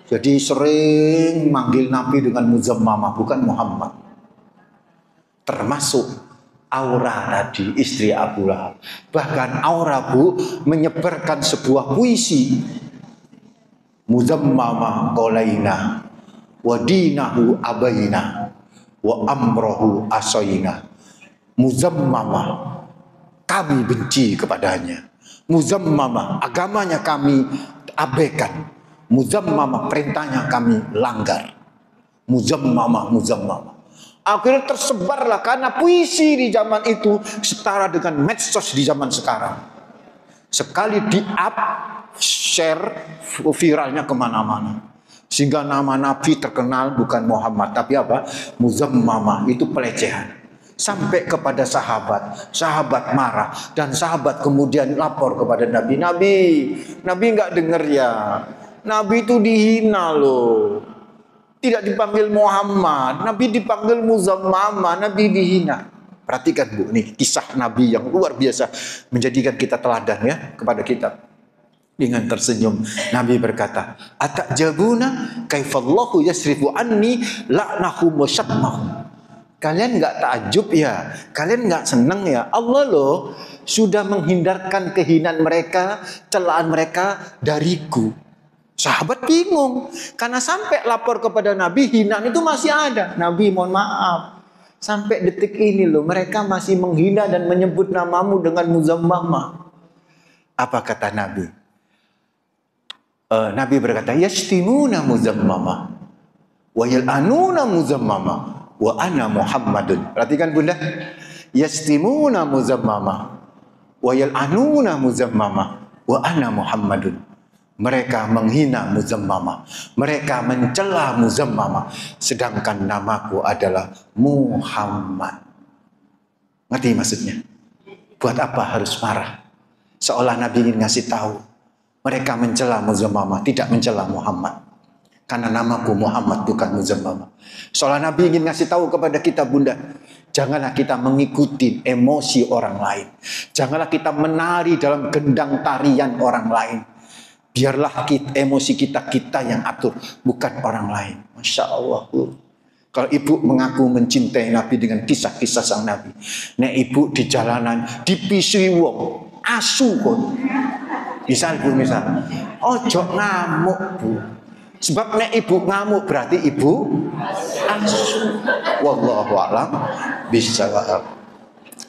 Jadi sering manggil Nabi dengan Muzammama, bukan Muhammad. Termasuk aura tadi, istri Abu Lahab. Bahkan aura, Bu, menyebarkan sebuah puisi. Muzammama qolaina wa dinahu abaina wa amrohu asoina. Muzammama, kami benci kepadanya. Muzammama, agamanya kami abaikan. Muzammama, perintahnya kami langgar. Muzammama. Akhirnya tersebarlah, karena puisi di zaman itu setara dengan medsos di zaman sekarang. Sekali di-up, share, viralnya kemana-mana. Sehingga nama Nabi terkenal bukan Muhammad, tapi apa? Muzammama, itu pelecehan. sampai kepada sahabat. Sahabat marah dan sahabat kemudian lapor kepada Nabi. Nabi nggak dengar ya. Nabi itu dihina loh. Tidak dipanggil Muhammad, Nabi dipanggil Muzammama, Nabi dihina. Perhatikan Bu, nih kisah Nabi yang luar biasa menjadikan kita teladan ya kepada kita. Dengan tersenyum Nabi berkata, "Atajabuna kaifallahu yasrifu anni la'nahu wa syatmahu." Kalian nggak takjub ya? Kalian nggak senang ya? Allah loh sudah menghindarkan kehinaan mereka, celaan mereka dariku. Sahabat bingung karena sampai lapor kepada Nabi, hinaan itu masih ada. Nabi mohon maaf, sampai detik ini loh mereka masih menghina dan menyebut namamu dengan Muzammama. Apa kata Nabi? Nabi berkata, "Yashtimuna Muzammama wa yal'anuna Muzammama wa ana Muhammadun." Perhatikan Bunda, yashtimuna Muzammama wa yal'anuna Muzammama wa ana Muhammadun. Mereka menghina Muzammama, mereka mencela Muzammama, sedangkan namaku adalah Muhammad. Ngerti maksudnya? Buat apa harus marah? Seolah Nabi ingin ngasih tahu, mereka mencela Muzammama, tidak mencela Muhammad. Karena namaku Muhammad bukan Muzammama. Seolah Nabi ingin ngasih tahu kepada kita Bunda, janganlah kita mengikuti emosi orang lain. Janganlah kita menari dalam gendang tarian orang lain. Biarlah emosi kita yang atur, bukan orang lain. Masya Allah. Kalau ibu mengaku mencintai Nabi dengan kisah-kisah sang Nabi, nek ibu di jalanan dipisui wong, asu kon. Misal Bu, ojo ngamuk Bu. Sebab nek ibu ngamuk berarti ibu asu. Wallahu a'lam bishawab.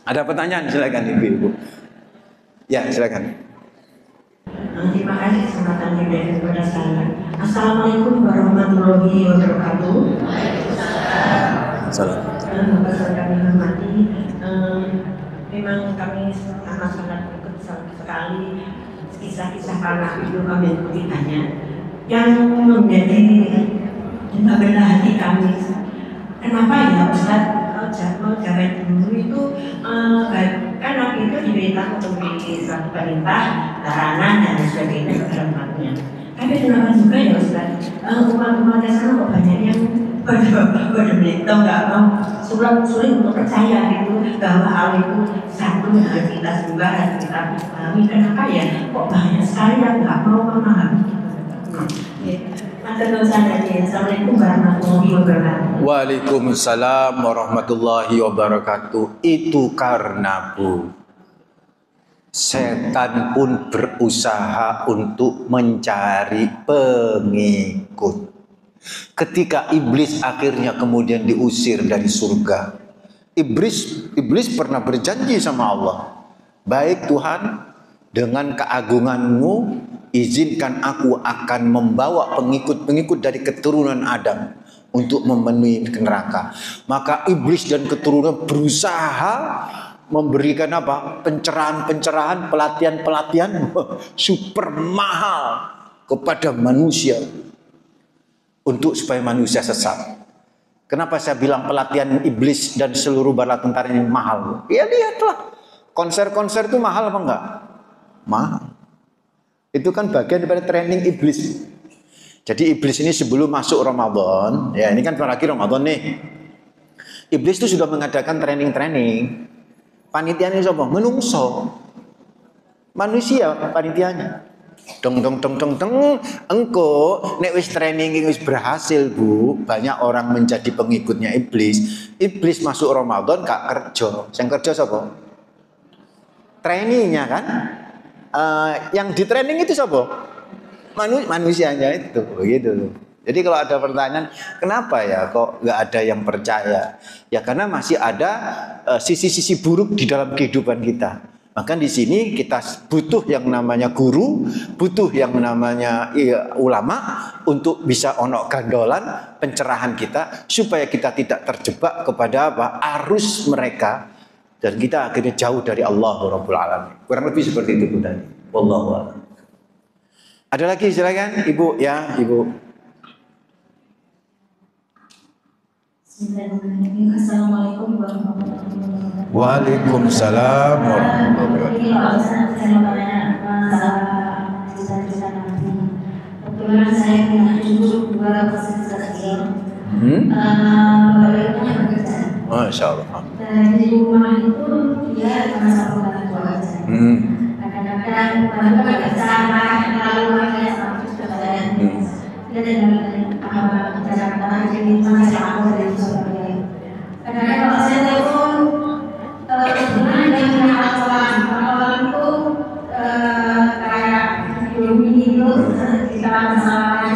Ada pertanyaan silakan ibu. Ya silakan. Terima kasih kesempatan yang diberikan kepada saya. Assalamualaikum warahmatullahi wabarakatuh. Assalamualaikum. Bapak saudara kami hormati, memang kami sangat ikut sekali kisah-kisah para nabi itu kami ikuti banyak yang menjadi belah hati kami. Kenapa ya Ustaz? Zaman dulu itu kan nabi itu diberitahu untuk memiliki suatu perintah, larangan dan sebagainya segala-macamnya. Tapi kenapa juga ya Ustaz? Umat-umat sana kok banyak yang benar-benar nggak mau sulit untuk percaya gitu bahwa hal itu satu yang harus kita sembah, harus kita pahami. Kenapa ya? Kok banyak sekali yang nggak mau memahami? Assalamualaikum warahmatullahi wabarakatuh. Waalaikumsalam warahmatullahi wabarakatuh. Itu karena Bu, setan pun berusaha untuk mencari pengikut. Ketika iblis akhirnya kemudian diusir dari surga, iblis pernah berjanji sama Allah, baik Tuhan, dengan keagunganmu izinkan aku akan membawa pengikut-pengikut dari keturunan Adam untuk memenuhi neraka. Maka iblis dan keturunan berusaha memberikan apa? Pencerahan-pencerahan, pelatihan-pelatihan super mahal kepada manusia untuk supaya manusia sesat. Kenapa saya bilang pelatihan iblis dan seluruh bala tentara ini mahal? Ya lihatlah, konser-konser itu mahal apa enggak? Mahal. Itu kan bagian daripada training iblis. Jadi iblis ini sebelum masuk Ramadan, ya ini kan lagi Ramadan nih. Iblis itu sudah mengadakan training-training. Panitianya siapa? Menungso. Manusia panitianya. Dong. Engko nek wis training wis berhasil Bu, banyak orang menjadi pengikutnya iblis. Iblis masuk Ramadan gak kerja. Yang kerja siapa? Trainingnya kan? Yang di training itu siapa? Manusianya itu, begitu loh. Jadi kalau ada pertanyaan, kenapa ya kok nggak ada yang percaya? Ya karena masih ada sisi-sisi buruk di dalam kehidupan kita. Maka di sini kita butuh yang namanya guru, butuh yang namanya ulama untuk bisa onok gandolan pencerahan kita supaya kita tidak terjebak kepada apa? Arus mereka. Dan kita akhirnya jauh dari Allah Rabbul Alamin. Kurang lebih seperti itu tadi. Wallahu a'lam. Ada lagi silakan Ibu ya, Ibu. Assalamualaikum warahmatullahi wabarakatuh. Waalaikumsalam warahmatullahi wabarakatuh. Saya mau tanya masalah cita-cita nanti. Kebetulan saya punya cucu dua beserta kecil. Bapaknya bekerja. Masya Allah. Dan di rumah itu dia masa pembantu aja. Kadang-kadang pembantu agak salah, lalu makanya sama juga saya. Dia dari Jakarta, jadi masih aku dari Surabaya. Kadang-kadang kalau saya telepon, kebetulan dia punya awalan itu kayak video mini itu kita masalah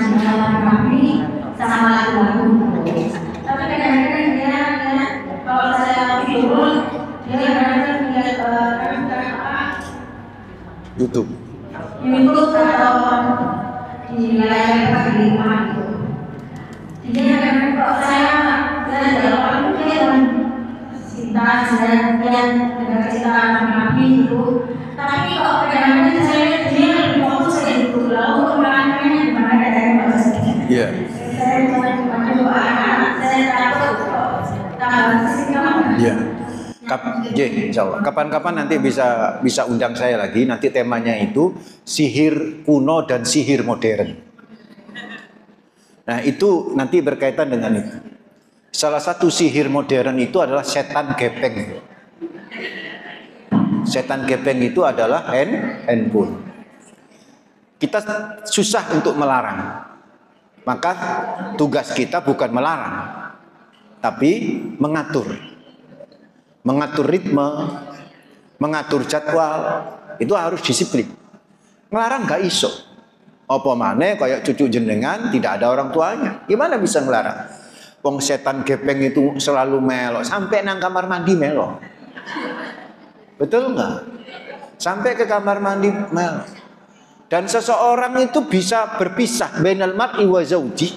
kami sama lagu-lagu. Tapi kadang-kadang dia kalau saya video, dia kadang-kadang lihat YouTube atau di layar di rumah itu. Jadi kadang-kadang kalau saya belajar orang itu dia cinta dan cerita Nabi itu. Tapi kalau kadang-kadang saya lihat dia lebih fokus ke itu. Lalu kemarin-kemarin di mana ada bahasanya. Iya. Saya cuma doa anak, saya takut tambah kesini. Iya. Insyaallah. Kapan-kapan nanti bisa undang saya lagi. Nanti temanya itu sihir kuno dan sihir modern. Nah, itu nanti berkaitan dengan itu. Salah satu sihir modern itu adalah setan gepeng. Setan gepeng itu adalah handphone. Kita susah untuk melarang. Maka tugas kita bukan melarang, tapi mengatur. Mengatur ritme, mengatur jadwal, itu harus disiplin. Ngelarang gak iso. Apa maneh kayak cucu jenengan tidak ada orang tuanya. Gimana bisa ngelarang? Wong setan gepeng itu selalu melok, sampai nang kamar mandi melok. Betul nggak? Sampai ke kamar mandi melok. Dan seseorang itu bisa berpisah bainal mar'i wa zauji,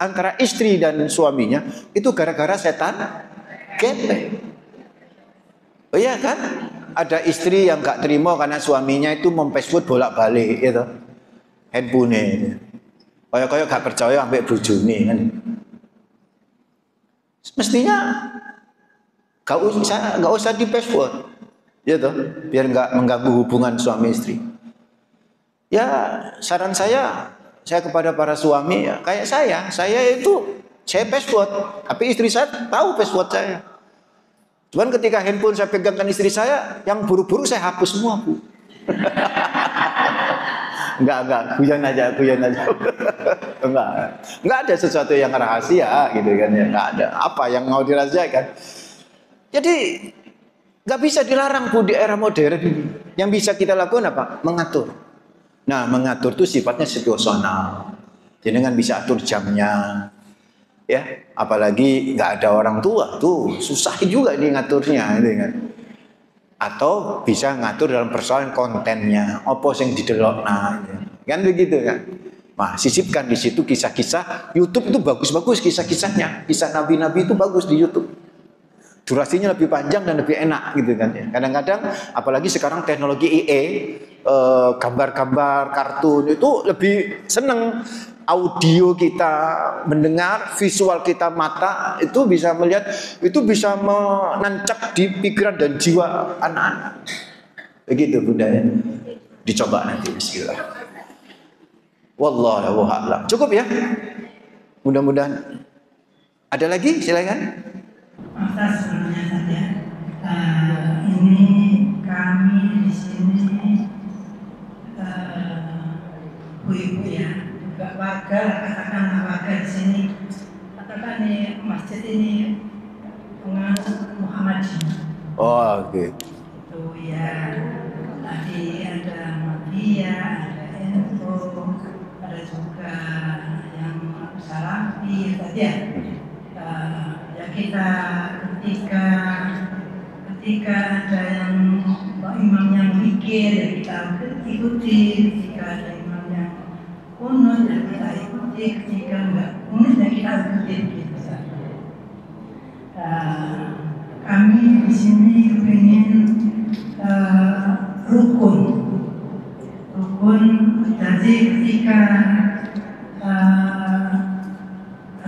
antara istri dan suaminya itu gara-gara setan gepeng. Oh iya kan? Ada istri yang gak terima karena suaminya itu mempeswood bolak-balik itu. Handphone. Kayak gak percaya sampai bojone kan. Mestinya gak usah di password. Gitu, biar gak mengganggu hubungan suami istri. Ya, saran saya kepada para suami ya, kayak saya itu saya password, tapi istri saya tahu password saya. Cuman ketika handphone saya pegangkan istri saya, yang buru-buru saya hapus semua, Bu. Enggak, guyon aja. Enggak ada sesuatu yang rahasia gitu kan ya, enggak ada. Apa yang mau dirahasiakan? Jadi enggak bisa dilarang, Bu, di era modern ini. Yang bisa kita lakukan apa? Mengatur. Nah, mengatur itu sifatnya situasional. Jenengan bisa atur jamnya. Ya, apalagi nggak ada orang tua tuh susah juga nih ngaturnya, gitu kan. Atau bisa ngatur dalam persoalan kontennya, apa yang didelok, kan begitu kan. Nah, sisipkan di situ kisah-kisah. YouTube itu bagus-bagus kisah-kisahnya, kisah nabi-nabi itu bagus di YouTube. Durasinya lebih panjang dan lebih enak gitu kan ya. Kadang-kadang apalagi sekarang teknologi IE, gambar-gambar kartun itu lebih seneng. Audio kita mendengar, visual kita mata itu bisa melihat, itu bisa menancap di pikiran dan jiwa anak-anak. Begitu Bunda ya. Dicoba nanti, bismillah. Wallahu a'lam. Cukup ya? Mudah-mudahan. Ada lagi? Silakan. Atas sebelumnya saja, ini kami di sini ibu-ibu ya, juga warga, katakanlah warga di sini, katakan nih masjid ini penganut Muhammadiyah. Oh, oke. Itu ya, tadi ada Muhammadiyah, ada Info, ada juga yang Salafi tadi ya. Ya kita ketika ada yang imam yang mikir ya kita ikuti, ketika ada imam yang kunut ya kita ikuti, ketika enggak kunut ya kita ikuti gitu saja. Kami di sini ingin rukun, jadi ketika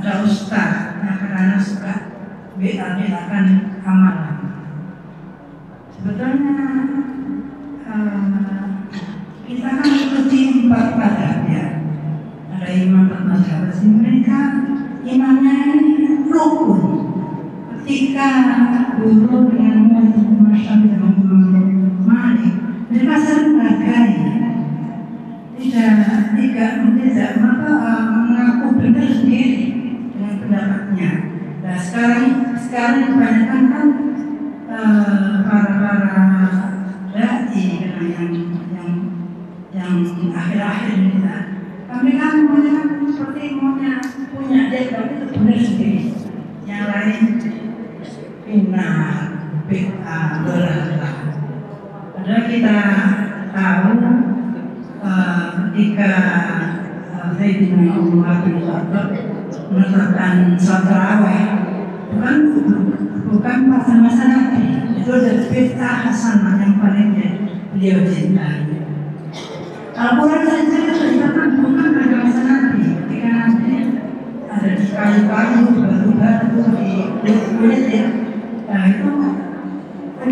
ada ustaz yang karena suka beda-bedakan amalan. Sebetulnya kita kan ikuti 4 mazhab ya. Ada imam 4 mazhab, mereka imamnya ini rukun. Ketika guru dengan Syafi'i dan Imam Malik, mereka sering menghargai, tidak mengaku benar sendiri dengan pendapatnya. Nah sekarang kebanyakan kan para dai yang akhir-akhir ini kami kan seperti punya dia tapi itu benar sendiri. Yang lain bid'ah, dolalah. Padahal kita tahu ketika Sayyidina Umar bin Khattab menetapkan sholat tarawih bukan masa-masa Nabi, itu adalah bid'ah hasanah yang paling beliau cintai. Al-Quran saja diceritakan bukan pada masa Nabi, ketika Nabi ada di kayu-kayu, batu-batu, di kulit ya. Nah itu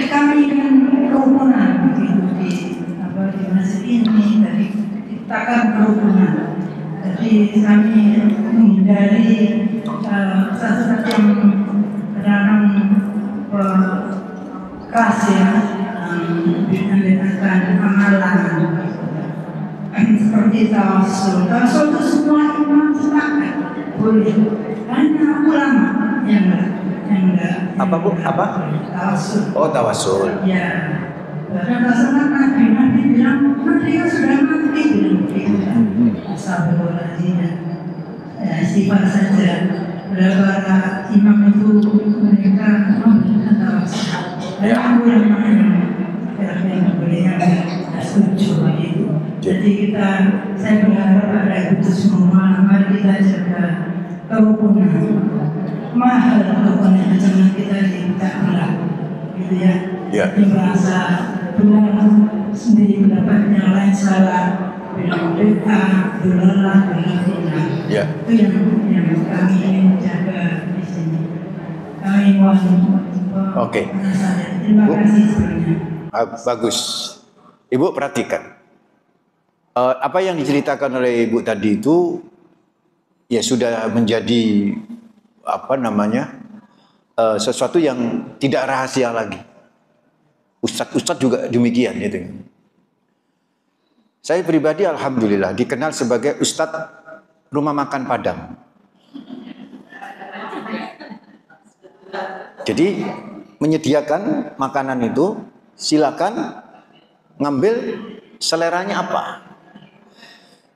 kami ingin kerukunan begitu di masjid ini dari diciptakan kerukunan. Jadi kami menghindari satu-satu yang kadang kelas ya, membedakan amalan seperti tawasul. Tawasul itu semua imam sepakat boleh, hanya ulama yang enggak. Apa Bu? Apa? Tawasul. Oh, tawasul. Ya. Dan rasanya Nabi bilang, mereka sudah mati bilang begitu. Astagfirullahaladzim. Istighfar saja. Para imam itu mereka memberikan tawasul. Dan aku yang akhirnya boleh setuju begitu. Jadi saya berharap pada itu semua, mari kita jaga kerukunan. Mahal kerukunan jangan kita tidak berat, gitu ya. Yang merasa benar sendiri pendapatnya lain salah, bilang bid'ah, dolalah, bilang itu yang kami ingin jaga di sini. Kami mohon. Oke. Terima kasih sebenarnya. Bagus. Ibu perhatikan. Apa yang diceritakan oleh Ibu tadi itu ya sudah menjadi sesuatu yang tidak rahasia lagi. Ustadz juga demikian gitu. Saya pribadi alhamdulillah dikenal sebagai Ustadz rumah makan Padang. Jadi menyediakan makanan itu silakan ngambil seleranya apa.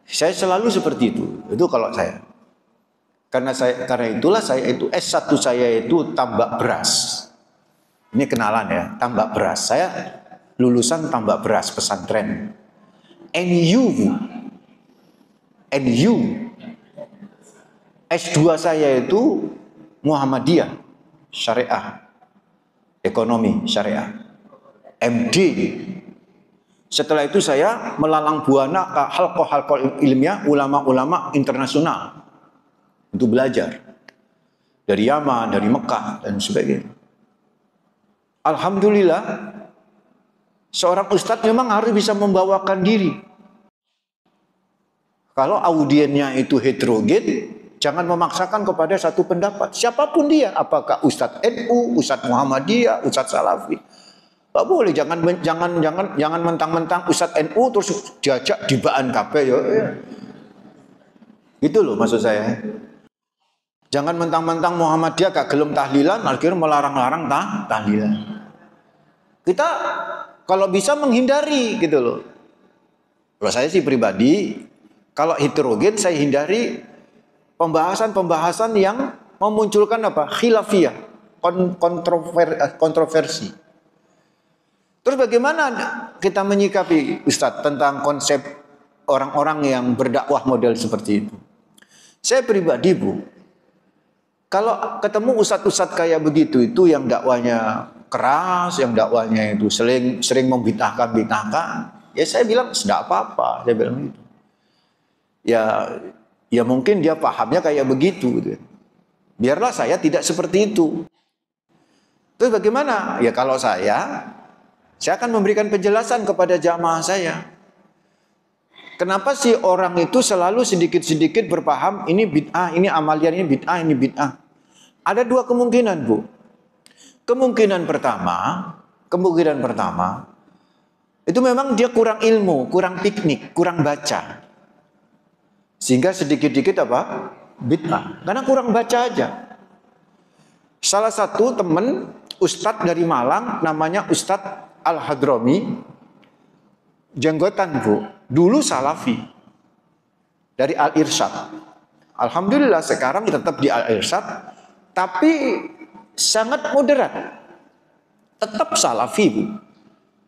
Saya selalu seperti itu. Itu kalau saya. Karena itulah saya itu S1 saya itu tambak beras. Ini kenalan ya, tambak beras. Saya lulusan tambak beras pesantren. NU. S2 saya itu Muhammadiyah, Syariah, Ekonomi Syariah. MD. Setelah itu saya melalang buana ke halqah-halqah ilmiah ulama-ulama internasional untuk belajar dari Yaman, dari Mekah dan sebagainya. Alhamdulillah, seorang ustadz memang harus bisa membawakan diri. Kalau audiennya itu heterogen, jangan memaksakan kepada satu pendapat. Siapapun dia, apakah ustadz NU, ustadz Muhammadiyah, ustadz Salafi. Gak boleh, jangan mentang-mentang ustadz NU terus diajak dibaan kabeh ya. Gitu loh maksud saya. Jangan mentang-mentang Muhammadiyah gak gelem tahlilan, akhirnya melarang-larang tahlilan. Kita kalau bisa menghindari gitu loh. Kalau saya sih pribadi, kalau heterogen saya hindari pembahasan-pembahasan yang memunculkan khilafiyah, kontroversi. Terus bagaimana kita menyikapi Ustadz tentang konsep orang-orang yang berdakwah model seperti itu? Saya pribadi Bu, kalau ketemu ustadz-ustadz kayak begitu itu yang dakwanya keras, yang dakwanya itu sering membid'ahkan, ya saya bilang tidak apa-apa, saya bilang gitu. Ya mungkin dia pahamnya kayak begitu. Gitu. Biarlah saya tidak seperti itu. Terus bagaimana? Ya kalau saya akan memberikan penjelasan kepada jamaah saya. Kenapa sih orang itu selalu sedikit-sedikit berpaham ini bid'ah, ini amalian, ini bid'ah, ini bid'ah? Ada dua kemungkinan, Bu. Kemungkinan pertama, itu memang dia kurang ilmu, kurang piknik, kurang baca. Sehingga sedikit-sedikit apa? Bid'ah. Karena kurang baca aja. Salah satu teman Ustadz dari Malang, namanya Ustadz Al-Hadrami, jenggotan, Bu. Dulu salafi dari Al-Irsyad. Alhamdulillah sekarang tetap di Al-Irsyad, tapi sangat moderat. Tetap salafi, Bu.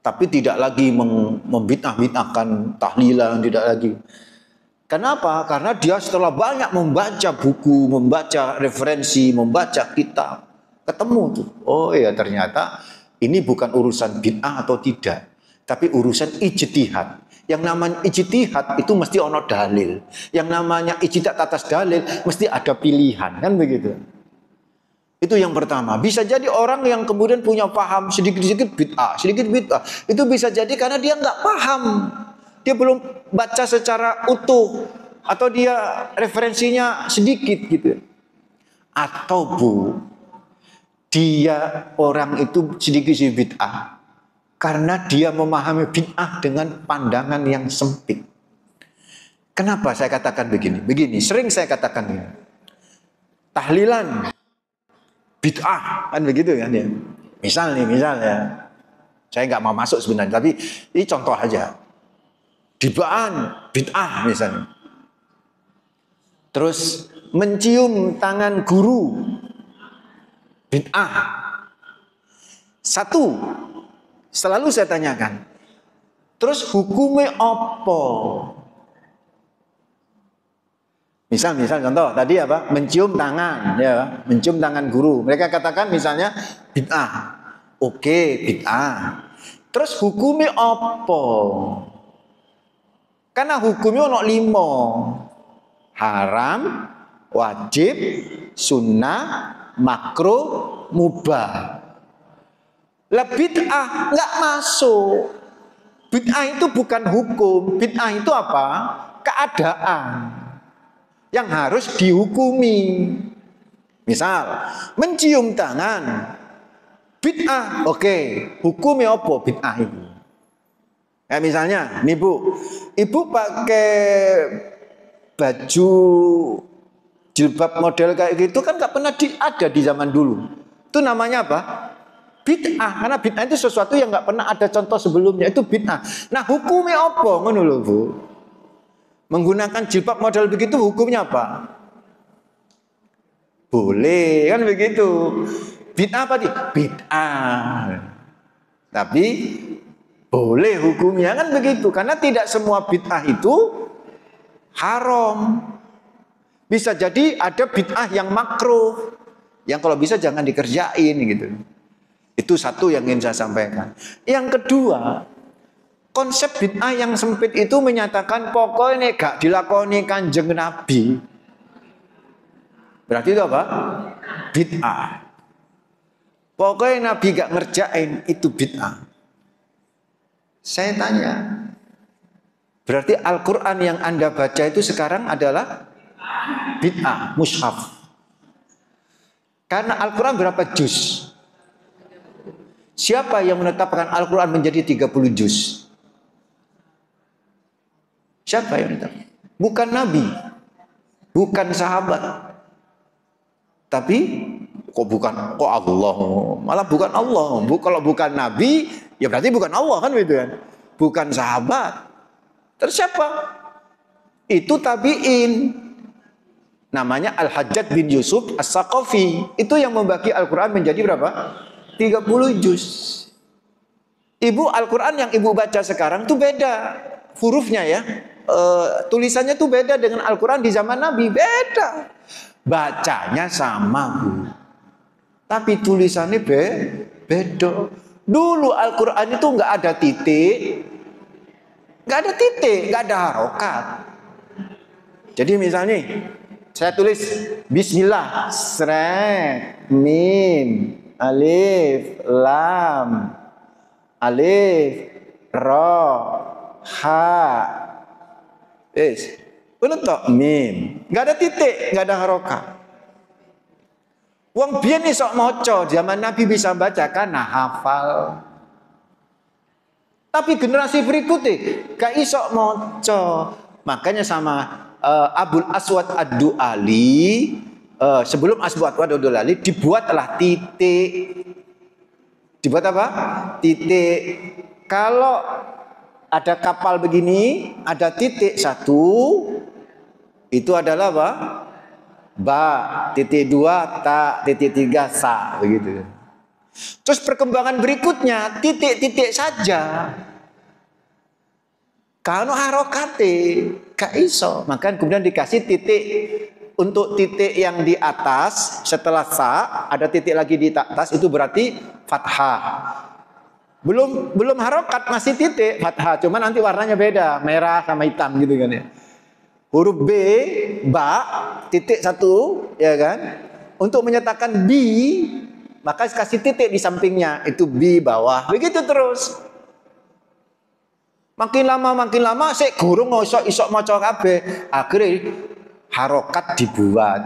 Tapi tidak lagi membid'ah-bid'ahkan tahlilan, tidak lagi. Kenapa? Karena dia setelah banyak membaca buku, membaca referensi, membaca kitab, ketemu tuh. Oh ya, ternyata ini bukan urusan bid'ah atau tidak, tapi urusan ijtihad. Yang namanya ijtihad itu mesti ono dalil. Yang namanya ijtihad atas dalil mesti ada pilihan, kan begitu. Itu yang pertama. Bisa jadi orang yang kemudian punya paham sedikit-sedikit bid'ah, sedikit bid'ah. Itu bisa jadi karena dia nggak paham. Dia belum baca secara utuh, atau dia referensinya sedikit gitu. Atau Bu, dia orang itu sedikit-sedikit bid'ah karena dia memahami bid'ah dengan pandangan yang sempit. Kenapa saya katakan begini? Begini, sering saya katakan ini. Tahlilan bid'ah, kan begitu kan ya. Misal ya. Saya nggak mau masuk sebenarnya, tapi ini contoh aja. Dibaan bid'ah misalnya. Terus mencium tangan guru bid'ah. Satu, selalu saya tanyakan, terus hukumnya apa? Misal contoh tadi apa? Mencium tangan, ya, mencium tangan guru. Mereka katakan misalnya bid'ah. Oke, bid'ah. Terus hukumnya apa? Karena hukumnya ono 5. Haram, wajib, sunnah, makruh, mubah. Lah bid'ah nggak masuk. Bid'ah itu bukan hukum. Bid'ah itu apa? Keadaan yang harus dihukumi. Misal mencium tangan bid'ah. Oke, hukumnya apa bid'ah itu? Ya misalnya nih Bu, Ibu pakai baju jilbab model kayak gitu kan gak pernah ada di zaman dulu. Itu namanya apa? Bid'ah. Karena bid'ah itu sesuatu yang gak pernah ada contoh sebelumnya. Itu bid'ah. Nah hukumnya apa? Ngono lho Bu. Menggunakan jilbab model begitu hukumnya apa? Boleh kan begitu. Bid'ah apa nih? Bid'ah. Tapi boleh hukumnya kan begitu. Karena tidak semua bid'ah itu haram. Bisa jadi ada bid'ah yang makruh, yang kalau bisa jangan dikerjain gitu. Itu satu yang ingin saya sampaikan. Yang kedua, konsep bid'ah yang sempit itu menyatakan pokoknya gak dilakoni Kanjeng Nabi. Berarti itu apa? Bid'ah. Pokoknya Nabi gak ngerjain, itu bid'ah. Saya tanya, berarti Al-Quran yang Anda baca itu sekarang adalah bid'ah, mushaf. Karena Al-Quran berapa juz? Siapa yang menetapkan Al-Quran menjadi 30 juz? Siapa yang menetapkan? Bukan Nabi, bukan sahabat. Tapi kok Allah? Malah bukan Allah. Kalau bukan Nabi, ya berarti bukan Allah kan gitu kan? Bukan sahabat. Terus siapa? Itu tabi'in. Namanya Al-Hajjaj bin Yusuf As-Saqafi. Itu yang membagi Al-Quran menjadi berapa? 30 juz. Ibu Al-Quran yang ibu baca sekarang tuh beda hurufnya ya. Tulisannya tuh beda dengan Al-Quran di zaman Nabi. Beda. Bacanya sama Bu, tapi tulisannya beda. Dulu Al-Quran itu nggak ada titik, nggak ada harokat. Jadi misalnya saya tulis Bismillah, sret, mim, alif, lam, alif, ro, ha. Bener toh? Mim. Nggak ada titik, nggak ada harokat. Wong biyen sok maca, zaman Nabi bisa baca karena hafal. Tapi generasi berikutnya gak iso maca. Makanya sama Abul Aswad Ad-Du'ali, sebelum Aswad Ad-Du'ali dibuatlah titik. Dibuat apa? Titik. Kalau ada kapal begini, ada titik satu, itu adalah apa? Ba, titik dua, ta, titik tiga, sa, begitu. Terus perkembangan berikutnya titik-titik saja. Kalau harokate gak iso, maka kemudian dikasih titik untuk titik yang di atas setelah sa, ada titik lagi di atas itu berarti fathah. Belum harokat masih titik fathah, cuman nanti warnanya beda, merah sama hitam gitu kan ya. Huruf B, ba, titik satu, ya kan? Untuk menyatakan bi, maka kasih titik di sampingnya, itu bi bawah. Begitu terus. Makin lama, sik gurung isok maca kabeh. Akhirnya harokat dibuat.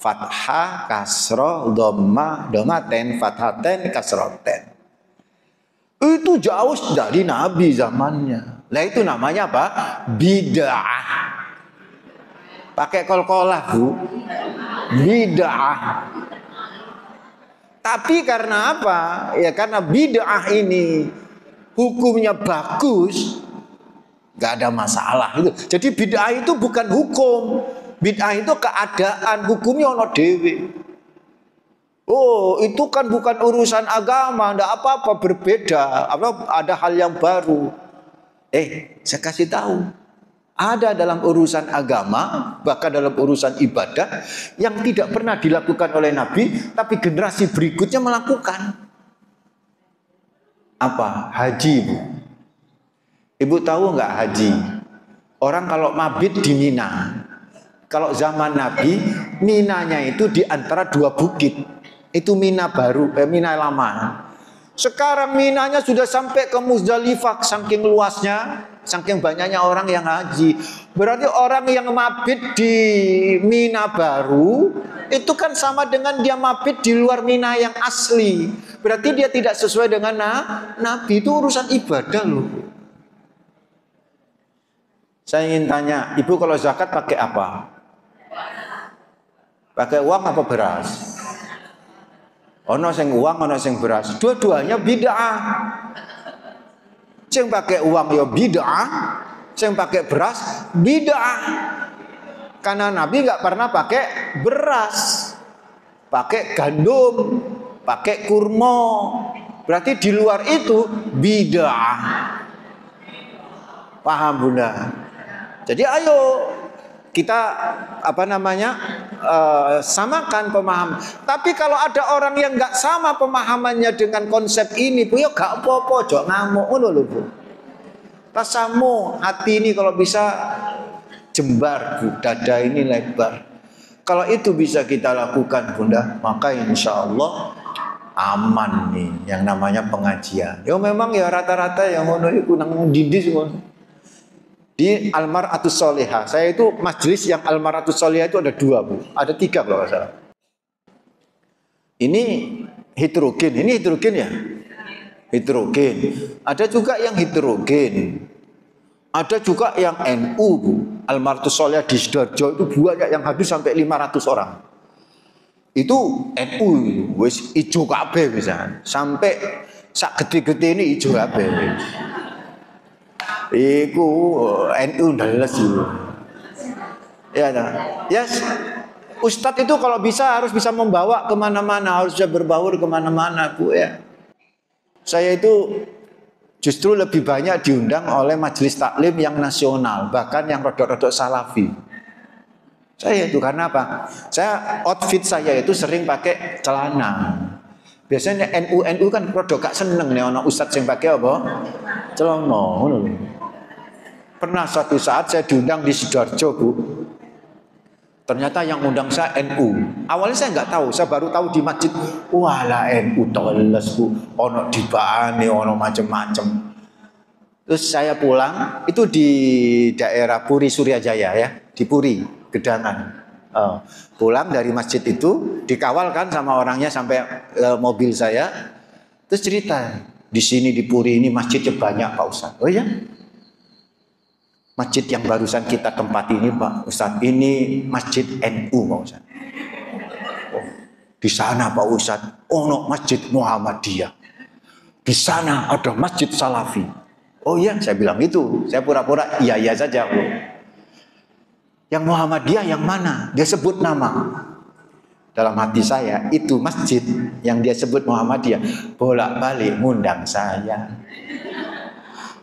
Fathah, kasroh, dhammah, dhammaten, fathaten, kasroten. Itu jauh dari Nabi zamannya. Lah itu namanya apa? Bid'ah. Pakai kol-kolah, Bu. Bid'ah. Tapi karena apa? Ya karena bid'ah ini hukumnya bagus, gak ada masalah itu. Jadi bid'ah itu bukan hukum. Bid'ah itu keadaan, hukumnya ono dewe. Oh, itu kan bukan urusan agama, ndak apa-apa, berbeda. Ada hal yang baru. Saya kasih tahu. Ada dalam urusan agama, bahkan dalam urusan ibadah yang tidak pernah dilakukan oleh Nabi, tapi generasi berikutnya melakukan. Apa? Haji, Bu. Ibu tahu nggak haji? Orang kalau mabit di Mina. Kalau zaman Nabi, Minanya itu di antara dua bukit. Itu Mina baru, Mina lama. Sekarang Minanya sudah sampai ke Muzdalifah, saking luasnya, saking banyaknya orang yang haji. Berarti orang yang mabit di Mina baru itu kan sama dengan dia mabit di luar Mina yang asli. Berarti dia tidak sesuai dengan Nabi. Itu urusan ibadah loh. Saya ingin tanya, Ibu kalau zakat pakai apa? Pakai uang apa beras? Ono sing uang, ono sing beras. Dua-duanya bid'ah. Sing pakai uang ya bid'ah, sing pakai beras bid'ah. Karena Nabi nggak pernah pakai beras, pakai gandum, pakai kurma. Berarti di luar itu bid'ah. Paham, Bunda? Jadi ayo kita samakan pemahaman. Tapi kalau ada orang yang nggak sama pemahamannya dengan konsep ini, Bu, ya gak apa-apa, jok ngamuk ngono lho, Bu. Tasamu, hati ini kalau bisa jembar, Bu, dada ini lebar. Kalau itu bisa kita lakukan, Bunda, maka insya Allah aman nih yang namanya pengajian. Ya memang ya rata-rata yang ngono iku nang dindis ngono. Di Almar'atus Sholihah, saya itu majelis yang Almar'atus Sholihah itu ada 2, Bu. Ada 3 kalau nggak salah. Ini heterogen, ya. Heterogen. Ada juga yang heterogen. Ada juga yang NU, Bu. Almar'atus Sholihah di Sidoarjo itu banyak yang habis sampai 500 orang. Itu NU, wis ijo kabeh misalnya. Sampai sak gede-gede ini ijo kabeh. Iku NU ndales dulu. Ya, yes. Ustadz itu kalau bisa harus bisa membawa kemana-mana, harus bisa berbaur kemana-mana, Bu, ya. Saya itu justru lebih banyak diundang oleh majelis taklim yang nasional, bahkan yang rodok-rodok salafi. Saya itu karena apa? Outfit saya itu sering pakai celana. Biasanya NU kan rodok gak seneng nih orang ustadz yang pakai apa? Celana. Pernah suatu saat saya diundang di Sidoarjo, Bu. Ternyata yang undang saya NU. Awalnya saya nggak tahu, saya baru tahu di masjid. Walah NU toles bu, ono dibane, ono macem-macem. Terus saya pulang, itu di daerah Puri Suryajaya ya, di Puri, Gedangan. Pulang dari masjid itu, dikawal kan sama orangnya sampai mobil saya. Terus cerita, di sini di Puri ini masjidnya banyak Pak Ustadz. Oh ya? Masjid yang barusan kita tempati ini Pak Ustadz, ini masjid NU Pak Ustadz. Oh, di sana Pak Ustadz, ono masjid Muhammadiyah. Di sana ada masjid Salafi. Oh iya, saya bilang itu. Saya pura-pura iya saja Bu. Yang Muhammadiyah yang mana? Dia sebut nama. Dalam hati saya itu masjid yang dia sebut Muhammadiyah bolak-balik ngundang saya.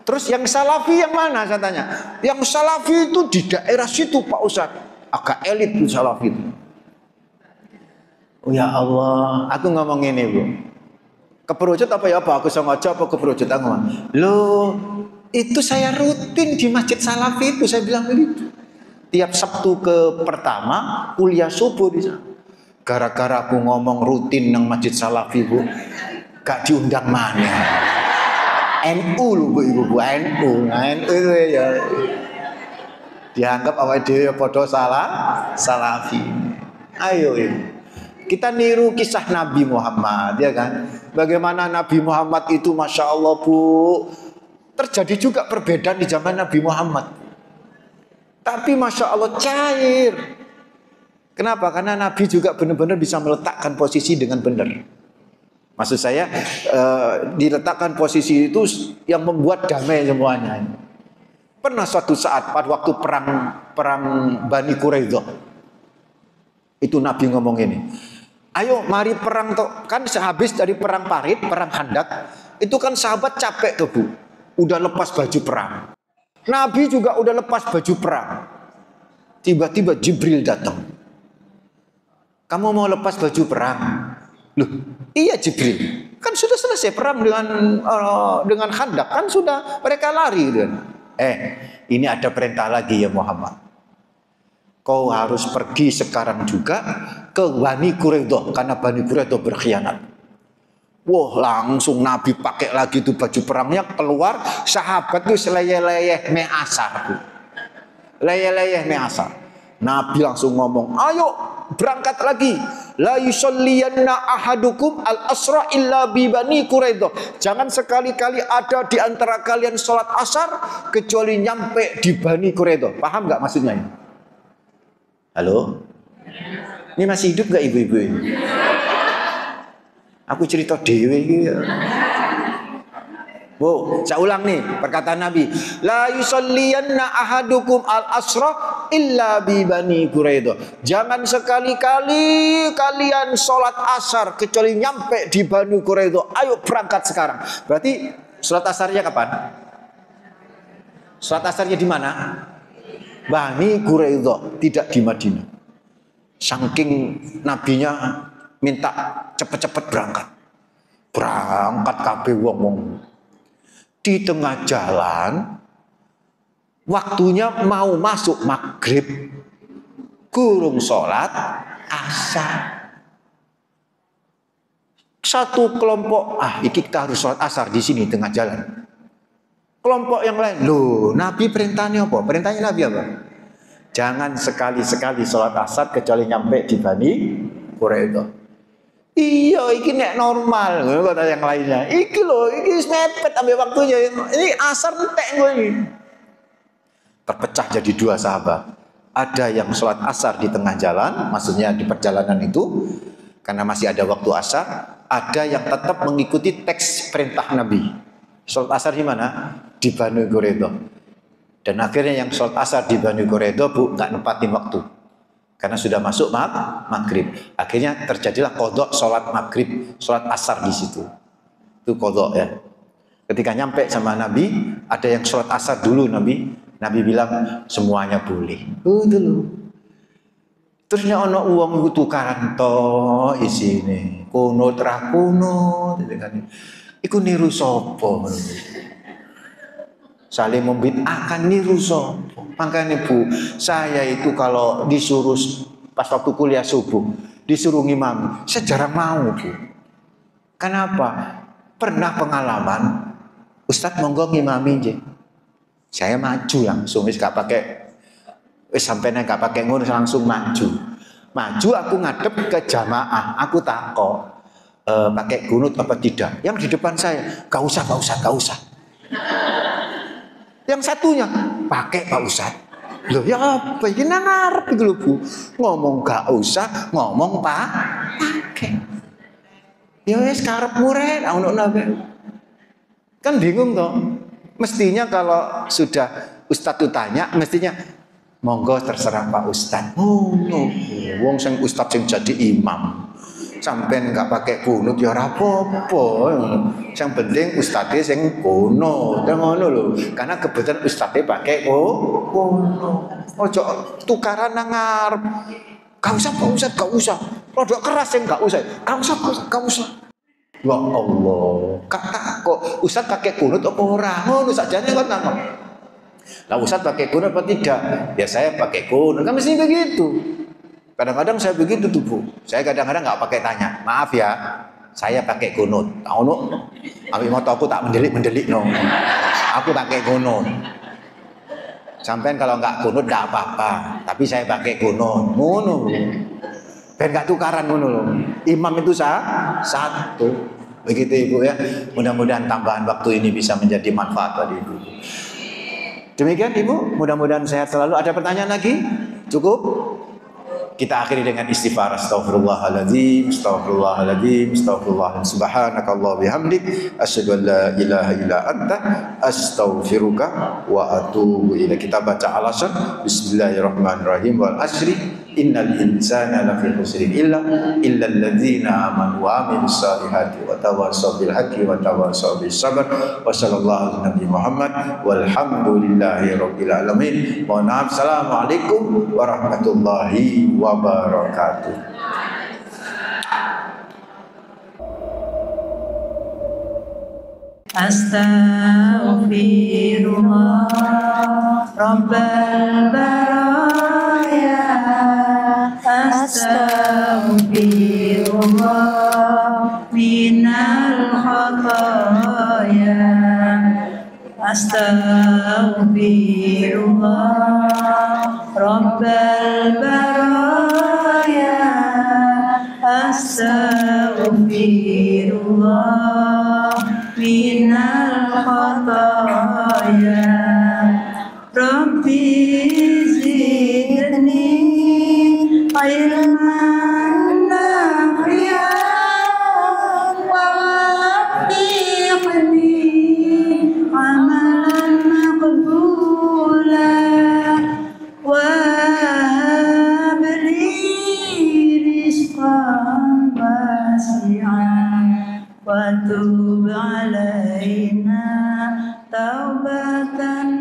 Terus yang Salafi yang mana saya tanya? Yang Salafi itu di daerah situ Pak Ustadz. Agak elit tuh Salafi itu. Oh ya Allah, aku ngomong ini Bu. Keperujut apa ya Pak? Aku sengaja apa keperujut? Aku ngomong, loh itu saya rutin di masjid Salafi itu. Saya bilang begitu. Tiap Sabtu ke pertama kuliah subuh di sana. Gara-gara aku ngomong rutin nang masjid Salafi Bu, gak diundang mana. NU lho Bu Ibu, NU itu ya. Dianggap awake dhewe padha Salafi. Ayo Ibu. Kita niru kisah Nabi Muhammad ya kan. Bagaimana Nabi Muhammad itu Masya Allah Bu. Terjadi juga perbedaan di zaman Nabi Muhammad. Tapi Masya Allah cair. Kenapa? Karena Nabi juga benar-benar bisa meletakkan posisi dengan benar. Maksud saya diletakkan posisi itu yang membuat damai semuanya. Pernah suatu saat pada waktu perang Bani Quraidah, itu Nabi ngomong ini, ayo mari perang kan sehabis dari perang Parit, perang Khandak, itu kan sahabat capek tuh Bu, udah lepas baju perang. Nabi juga udah lepas baju perang. Tiba-tiba Jibril datang. Kamu mau lepas baju perang? Loh, iya Jibril. Kan sudah selesai perang dengan Khandak, kan sudah mereka lari kan. Ini ada perintah lagi ya Muhammad. Kau harus pergi sekarang juga ke Bani Quraidah karena Bani Quraidah berkhianat. Wah, langsung Nabi pakai lagi tuh baju perangnya, keluar, sahabat tuh seleyeh-leyeh me asar. Leyeh-leyeh me asar. Nabi langsung ngomong, ayo berangkat lagi. La yusalliyanna ahadukum al-asra illa bi Bani Quraidah. Jangan sekali-kali ada di antara kalian sholat asar kecuali nyampe di Bani Quraidah. Paham nggak maksudnya ini? Halo? Ini masih hidup nggak ibu-ibu ini? Aku cerita dewe gitu. Wow, saya ulang nih perkataan Nabi. La yusalliyanna ahadukum al-asra illa bi Bani Quraidah. Jangan sekali-kali kalian sholat asar kecuali nyampe di Bani Quraidah. Ayo berangkat sekarang. Berarti sholat asarnya kapan? Sholat asarnya di mana? Bani Quraidah, tidak di Madinah. Saking nabinya minta cepet-cepet berangkat. Berangkat kabeh wong. Di tengah jalan waktunya mau masuk maghrib, kurung sholat asar. Satu kelompok, iki kita harus sholat asar di sini tengah jalan. Kelompok yang lain, loh Nabi perintahnya apa? Perintahnya Nabi apa? Jangan sekali-sekali sholat asar kecuali nyampe di Bani Quraidah. Iya, iki nek normal, kata yang lainnya. Iki loh, iki mepet ambil waktunya. Ini asar entek gue ini. Terpecah jadi dua sahabat. Ada yang sholat asar di tengah jalan, maksudnya di perjalanan itu, karena masih ada waktu asar. Ada yang tetap mengikuti teks perintah Nabi. Sholat asar di mana? Di Bani Quraidah. Dan akhirnya yang sholat asar di Bani Quraidah Bu, nggak nempatin waktu. Karena sudah masuk maghrib. Akhirnya terjadilah qadha sholat maghrib, sholat asar di situ. Itu qadha ya. Ketika nyampe sama Nabi, ada yang sholat asar dulu Nabi. Nabi bilang semuanya boleh. Dulu. Terus nek ana wong iku tukaran to isine. Kunut ra kunut. Iku niru sapa? Saling membid'ahkan niru sapa? Makanya Bu, saya itu kalau disuruh pas waktu kuliah subuh, disuruh ngimam, saya jarang mau Bu. Kenapa? Pernah pengalaman, Ustadz monggo ngimami aja. Saya maju langsung, wis gak pakai, wis sampai gak pakai ngurus, langsung maju. Maju aku ngadep ke jamaah, aku takok pakai gunut apa tidak. Yang di depan saya, gak usah Pak Ustadz, gak usah. Yang satunya, pakai Pak Ustadz. Loh ya apa, ini ngarep gitu loh Bu. Ngomong gak usah, ngomong pakai. Ya wis karepmu rek, kan bingung toh. Mestinya kalau sudah Ustadz itu tanya, mestinya monggo terserah Pak Ustadz. Oh, no. Wong sing Ustadz sing jadi imam. Sampeyan enggak pakai kunut ya ora apa-apa. Yang penting Ustadz sing kunut. Ngono lho. Karena kebetulan Ustadz pakai kunut. Ojo tukaran nang ngarep. Gak usah Pak Ustadz, gak usah. Rodok keras yang gak usah. Gak usah Pak Ustadz, gak usah. Ya Allah, kok Ustadz pakai kunut apa ora? Ngono sakjane kok nangkep. Lah Ustadz pakai kunut apa tidak? Ya saya pakai kunut. Kan mesti begitu. Kadang-kadang saya begitu tuh Bu. Saya kadang-kadang nggak pakai tanya. Maaf ya, saya pakai kunut. Tahu no? Ambil motor aku tak mendelik no. Aku pakai kunut. Sampai kalau nggak kunut nggak apa-apa. Tapi saya pakai kunut. Ngono. Ben gak tukaran ngono lho. Imam itu satu. Begitu Ibu ya. Mudah-mudahan tambahan waktu ini bisa menjadi manfaat bagi Ibu. Demikian Ibu, mudah-mudahan sehat selalu. Ada pertanyaan lagi? Cukup? Kita akhiri dengan istighfar. Astaghfirullahaladzim, astaghfirullahaladzim, astaghfirullah. Subhanakallah bihamdik, asyhadu an la ilaha illa anta, astaghfiruka wa atubu ilaik. Kita baca alasan. Bismillahirrahmanirrahim. Wal asri innal insana lafi khusrin illa alladzina amanu wa amilus solihati wa tawassaw bil haqqi wa tawassaw bis sabr. Wa sallallahu nabi Muhammad walhamdulillahi rabbil alamin. Mohon maaf. Assalamualaikum warahmatullahi wabarakatuh. Astaghfirullah Rabbal baraya. Astaghfirullah minal khataya. Astaghfirullah Rabbal baraya. Astaghfirullah minal khataya. Rabbi zidni ilman nafi'an wa waffiqni amalan maqbulan wa habli rizqan wasi'an wa tub alaina taubatan